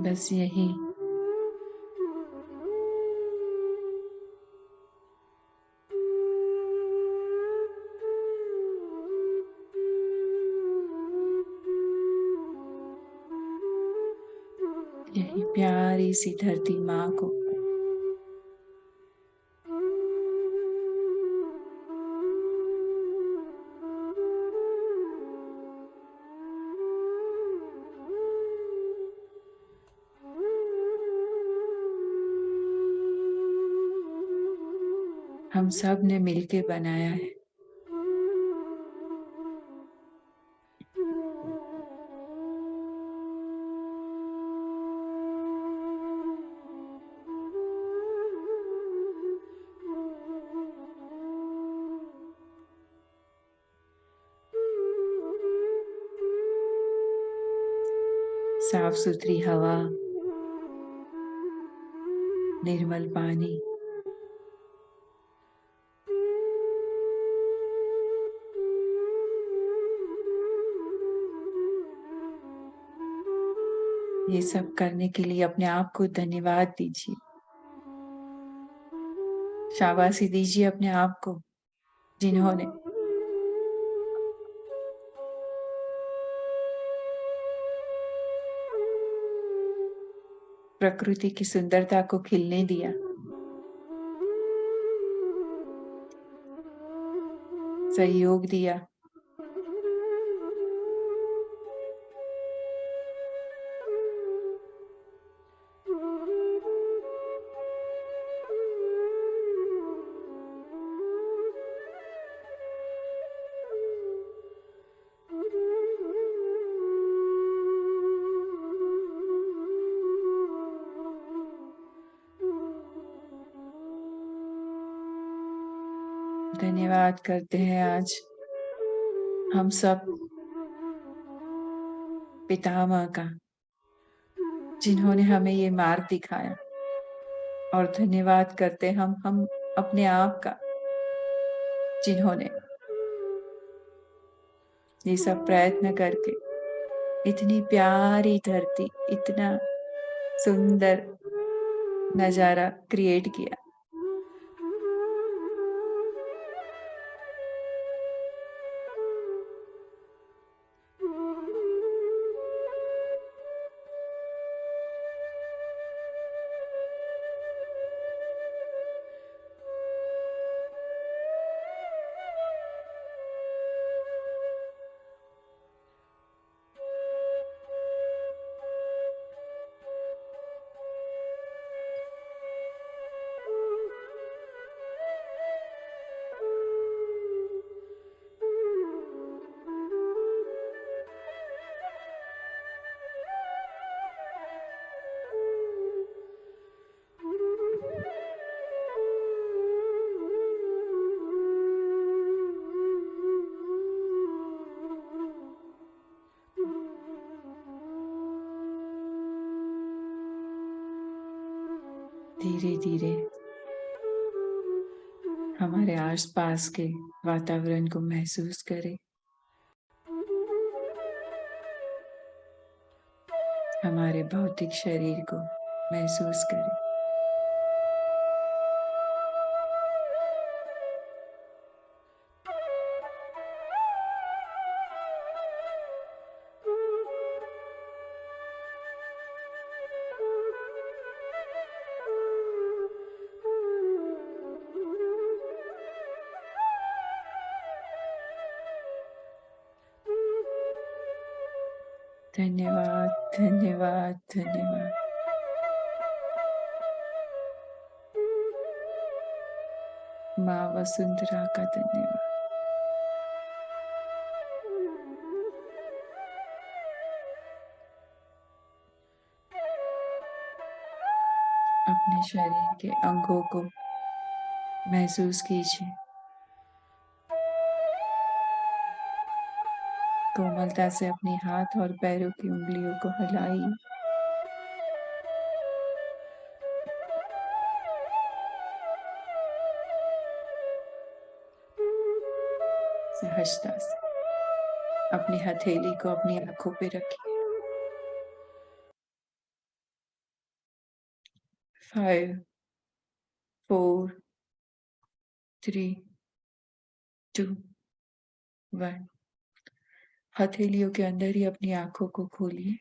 बस यही यही प्यारी सी धरती माँ को हम सब ने मिलके बनाया है। साफ सुथरी हवा, निर्मल पानी, ये सब करने के लिए अपने आप को धन्यवाद दीजिए। शाबाशी दीजिए अपने आप को, जिन्होंने प्रकृति की सुंदरता को खिलने दिया। सहयोग दिया। धन्यवाद करते हैं आज हम सब पितामह का, जिन्होंने हमें ये मार्ग दिखाया। और धन्यवाद करते हम अपने आप का, जिन्होंने ये सब प्रयत्न करके इतनी प्यारी धरती, इतना सुंदर नजारा क्रिएट किया। धीरे धीरे हमारे आसपास के वातावरण को महसूस करें। हमारे भौतिक शरीर को महसूस करें। धन्यवाद, धन्यवाद, धन्यवाद। माँ वसुंधरा का धन्यवाद। अपने शरीर के अंगों को महसूस कीजिए। कोमलता से अपने हाथ और पैरों की उंगलियों को हिलाइए। सहजता से अपनी हथेली को अपनी आंखों पे रखिए। 5, 4, 3, 2, 1। हथेलियों के अंदर ही अपनी आंखों को खोलिए।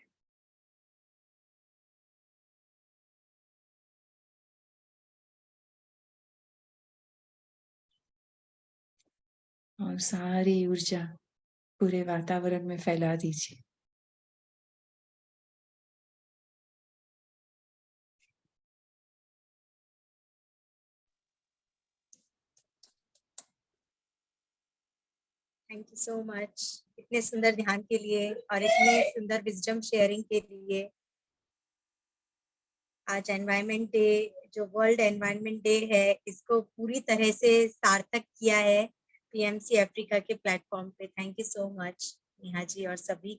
और सारी ऊर्जा पूरे वातावरण में फैला दीजिए। थैंक यू सो मच इतने सुंदर ध्यान के लिए और इतने सुंदर विजडम शेयरिंग के लिए। आज एनवायरनमेंट डे, जो वर्ल्ड एनवायरनमेंट डे है, इसको पूरी तरह से सार्थक किया है पीएमसी अफ्रीका के प्लेटफॉर्म पे। Thank you so much Neha ji, और सभी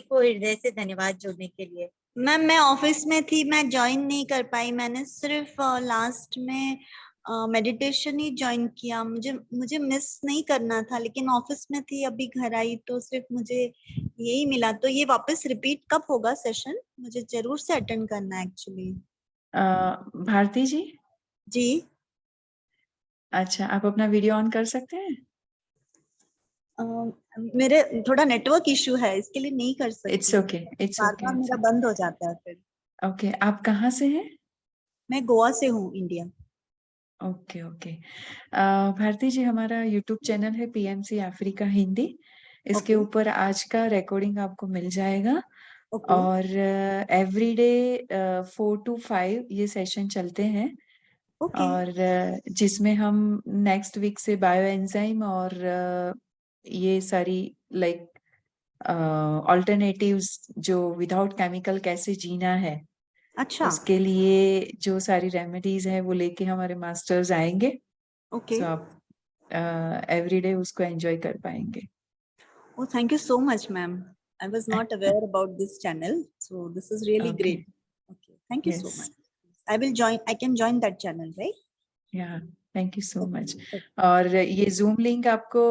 को हृदय से धन्यवाद जुड़ने के लिए। मैम मैं ऑफिस में थी, मैं ज्वाइन नहीं कर पाई। मैंने सिर्फ लास्ट में मेडिटेशन ही ज्वाइन किया। मुझे मिस नहीं करना था, लेकिन ऑफिस में थी, अभी घर आई तो सिर्फ मुझे यही मिला। तो ये वापस रिपीट कब होगा सेशन? मुझे जरूर से अटेंड करना है एक्चुअली। भारती जी जी अच्छा, आप अपना वीडियो ऑन कर सकते हैं? मेरे थोड़ा नेटवर्क इशू है, इसके लिए नहीं कर सकती। इट्स ओके, इट्स बार ओके। बार मेरा बंद हो जाता है फिर। ओके, आप कहाँ से हैं? मैं गोवा से हूँ, India. Okay okay. Bharti ji, हमारा यूट्यूब चैनल है पीएमसी अफ्रीका हिंदी। इसके Okay. ऊपर आज का रिकॉर्डिंग आपको मिल जाएगा। Okay. और एवरीडे 4 to 5 ये सेशन चलते हैं। Okay. और जिसमें हम नेक्स्ट वीक से बायो एंजाइम और ये सारी लाइक ऑल्टरनेटिव्स जो विदाउट केमिकल कैसे जीना है, अच्छा। उसके लिए जो सारी रेमेडीज है वो लेके हमारे मास्टर्स आएंगे। Okay. सो आप एवरीडे उसको एंजॉय कर पाएंगे। Oh, thank you so much, ma'am. I was not aware about this channel, so this is really Okay. great. Okay, thank you so Yes. much. I will join. I can join that channel, right? या thank you so much. Okay. और ये zoom link आपको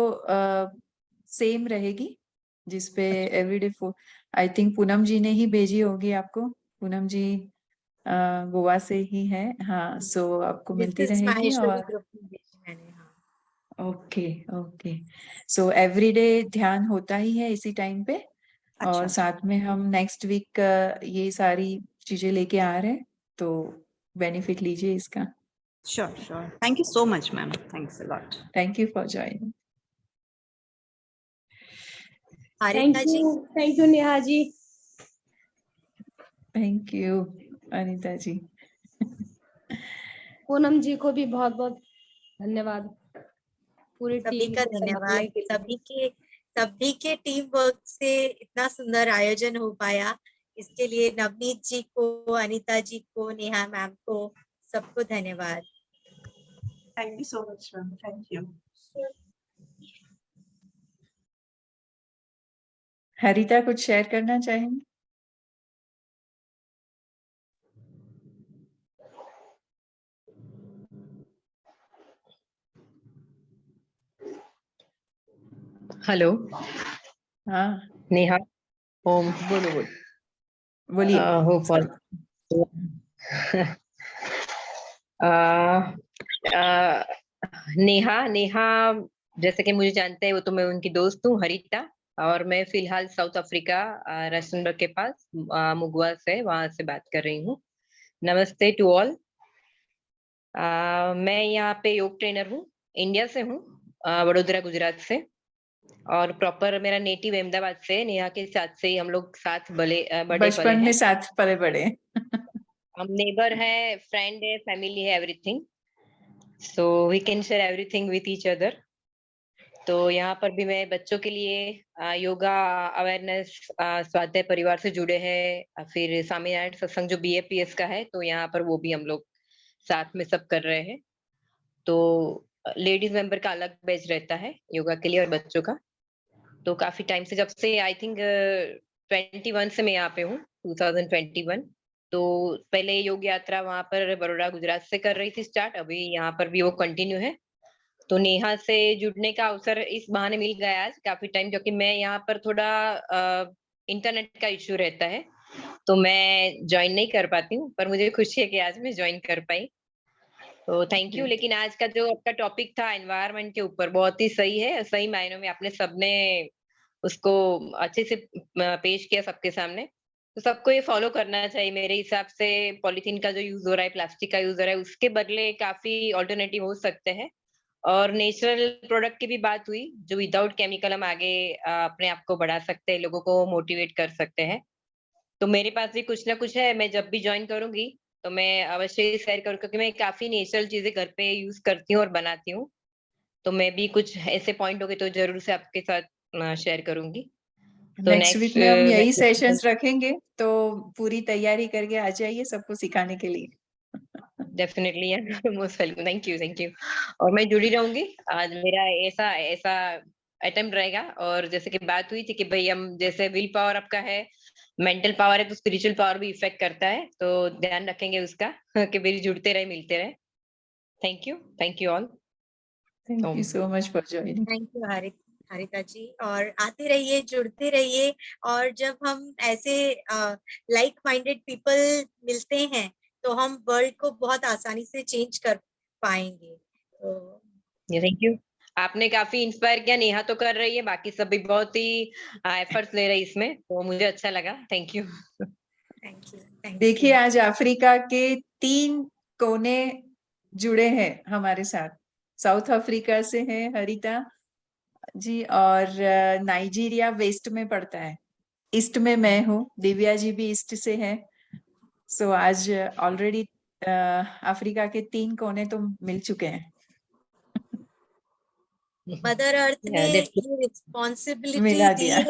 same रहेगी जिसपे everyday I think Poonam जी ने ही भेजी होगी आपको। पूनम जी गोवा से ही है। हाँ, सो आपको मिलती This is रहेगी। माहेश्वरी और ग्रुप में भेजी मैंने। हाँ, ओके ओके। सो एवरीडे ध्यान होता ही है इसी टाइम पे। और अच्छा। साथ में हम नेक्स्ट वीक ये सारी चीजें लेके आ रहे हैं, तो बेनिफिट लीजिए इसका। Sure, sure. Thank you so much, ma'am. Thanks a lot. Thank you for joining. Harika ji. Thank you Neha ji. Thank you Anita ji. Poonam ji को भी बहुत बहुत धन्यवाद, पूरी सभी टीम का को धन्यवाद। संभालने के लिए। सभी के टीम वर्क से इतना सुंदर आयोजन हो पाया, इसके लिए नवनीत जी को, अनीता जी को, नेहा मैम को, सबको धन्यवाद। Thank you so much ma'am, thank you. Haritha कुछ शेयर करना चाहेंगे? हेलो हाँ नेहा ओम बोलिए। होप ऑल नेहा नेहा जैसे कि मुझे जानते हैं वो तो मैं उनकी दोस्त हूँ हरिता। और मैं फिलहाल साउथ अफ्रीका रस्टनबर्ग के पास मुगवा से वहां से बात कर रही हूँ। नमस्ते टू ऑल। मैं यहाँ पे योग ट्रेनर हूँ, इंडिया से हूँ, वडोदरा गुजरात से। और प्रॉपर मेरा नेटिव अहमदाबाद से। नेहा के साथ से ही हम लोग साथ बड़े पले बचपन में हैं। साथ पले बड़े। हम नेबर है, फ्रेंड है, फैमिली है, everything. So we can share everything with each other. तो यहाँ पर भी मैं बच्चों के लिए योगा अवेयरनेस, स्वाध्याय परिवार से जुड़े हैं, फिर स्वामीनारायण सत्संग जो BAPS का है, तो यहाँ पर वो भी हम लोग साथ में सब कर रहे हैं। तो लेडीज मेंबर का अलग बैच रहता है योगा के लिए और बच्चों का। तो काफी टाइम से, जब से आई थिंक 21 से मैं यहाँ पे हूँ, 2021। तो पहले योग यात्रा वहां पर बड़ौदा गुजरात से कर रही थी स्टार्ट, अभी यहाँ पर भी वो कंटिन्यू है। तो नेहा से जुड़ने का अवसर इस बहाने मिल गया आज काफी टाइम, क्योंकि मैं यहाँ पर थोड़ा इंटरनेट का इश्यू रहता है तो मैं ज्वाइन नहीं कर पाती हूँ, पर मुझे खुशी है कि आज मैं ज्वाइन कर पाई। तो थैंक यू। लेकिन आज का जो आपका टॉपिक था एनवायरनमेंट के ऊपर, बहुत ही सही है, सही मायनों में आपने सबने उसको अच्छे से पेश किया सबके सामने। तो सबको ये फॉलो करना चाहिए मेरे हिसाब से। पॉलीथीन का जो यूज हो रहा है, प्लास्टिक का यूज हो रहा है, उसके बदले काफी ऑल्टरनेटिव हो सकते हैं। और नेचुरल प्रोडक्ट की भी बात हुई, जो विदाउट केमिकल हम आगे अपने आप को बढ़ा सकते हैं, लोगों को मोटिवेट कर सकते हैं। तो मेरे पास भी कुछ ना कुछ है, मैं जब भी ज्वाइन करूंगी तो मैं अवश्य शेयर करूँ, क्योंकि मैं काफी नेचुरल चीजें घर पे यूज करती हूँ और बनाती हूँ। तो मैं भी कुछ ऐसे पॉइंट हो गए तो जरूर से आपके साथ शेयर करूंगी। तो नेक्स्ट वीक में हम यही सेशंस मैं रखेंगे, तो पूरी तैयारी करके आ जाइए सबको सिखाने के लिए। Definitely most welcome. Thank you. और मैं जुड़ी रहूंगी। आज मेरा ऐसा ऐसा अटेम्प्ट रहेगा। और जैसे कि बात हुई थी कि भाई हम जैसे विल पावर आपका है, मेंटल पावर है, तो स्पिरिचुअल पावर भी इफेक्ट करता है, तो ध्यान रखेंगे उसका कि भाई जुड़ते रहे, मिलते रहे। Thank you all. Thank you so much for joining. Thank you Haritha ji, और आते रहिए, जुड़ते रहिए। और जब हम ऐसे लाइक माइंडेड पीपल मिलते हैं तो हम वर्ल्ड को बहुत आसानी से चेंज कर पाएंगे। तो थैंक यू। आपने काफी इंस्पायर किया। नेहा तो कर रही है, बाकी सब भी बहुत ही एफर्ट्स ले रहे हैं इसमें, तो मुझे अच्छा लगा। Thank you. देखिए आज अफ्रीका के 3 कोने जुड़े हैं हमारे साथ। साउथ अफ्रीका से है हरिता जी, और नाइजीरिया वेस्ट में पड़ता है, ईस्ट में मैं हूँ, दिव्या जी भी ईस्ट से है। सो आज ऑलरेडी अफ्रीका के 3 कोने तो मिल चुके हैं। मदर अर्थ ने ये रिस्पॉन्सिबिलिटी दी है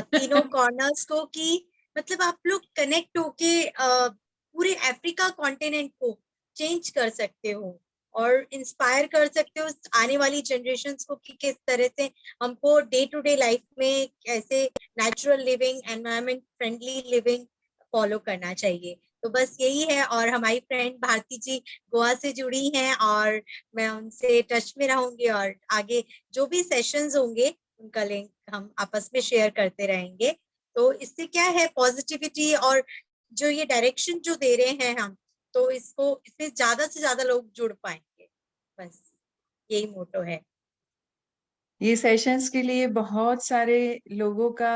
तीनों कॉर्नर्स को, कि मतलब आप लोग कनेक्ट होके पूरे अफ्रीका कॉन्टिनेंट को चेंज कर सकते हो और इंस्पायर कर सकते हो आने वाली जनरेशन्स को कि किस तरह से हमको डे टू डे लाइफ में कैसे natural living, environment friendly living follow करना चाहिए। तो बस यही है। और हमारी फ्रेंड भारती जी गोवा से जुड़ी हैं और मैं उनसे टच में रहूंगी, और आगे जो भी सेशंस होंगे उनका लिंक हम आपस में शेयर करते रहेंगे। तो इससे क्या है, पॉजिटिविटी और जो ये डायरेक्शन जो दे रहे हैं हम, तो इससे ज्यादा से ज्यादा लोग जुड़ पाएंगे। बस यही मोटो है। ये सेशंस के लिए बहुत सारे लोगों का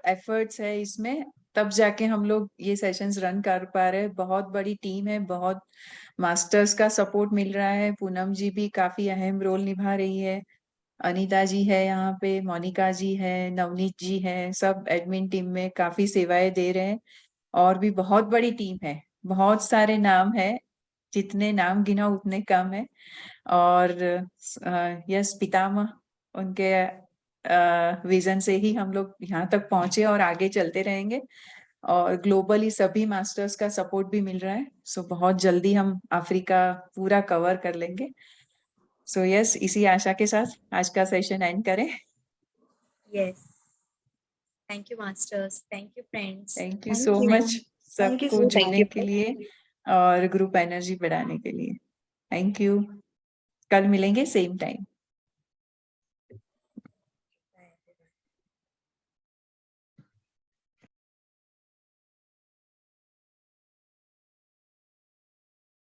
एफर्ट्स है इसमें, तब जाके हम लोग ये सेशंस रन कर पा रहे हैं। बहुत बड़ी टीम है, बहुत मास्टर्स का सपोर्ट मिल रहा है। पूनम जी भी काफी अहम रोल निभा रही है, अनीता जी है यहाँ पे, मोनिका जी है, नवनीत जी है, सब एडमिन टीम में काफी सेवाएं दे रहे हैं। और भी बहुत बड़ी टीम है, बहुत सारे नाम है, जितने नाम गिना उतने कम है। और यस, पितामह उनके विजन से ही हम लोग यहाँ तक पहुंचे और आगे चलते रहेंगे। और ग्लोबली सभी मास्टर्स का सपोर्ट भी मिल रहा है। सो बहुत जल्दी हम अफ्रीका पूरा कवर कर लेंगे। सो यस, इसी आशा के साथ आज का सेशन एंड करें। Yes, thank you masters, thank you friends, thank you so much सबको जुड़ने के लिए और ग्रुप एनर्जी बढ़ाने के लिए। Thank you. कल मिलेंगे सेम टाइम।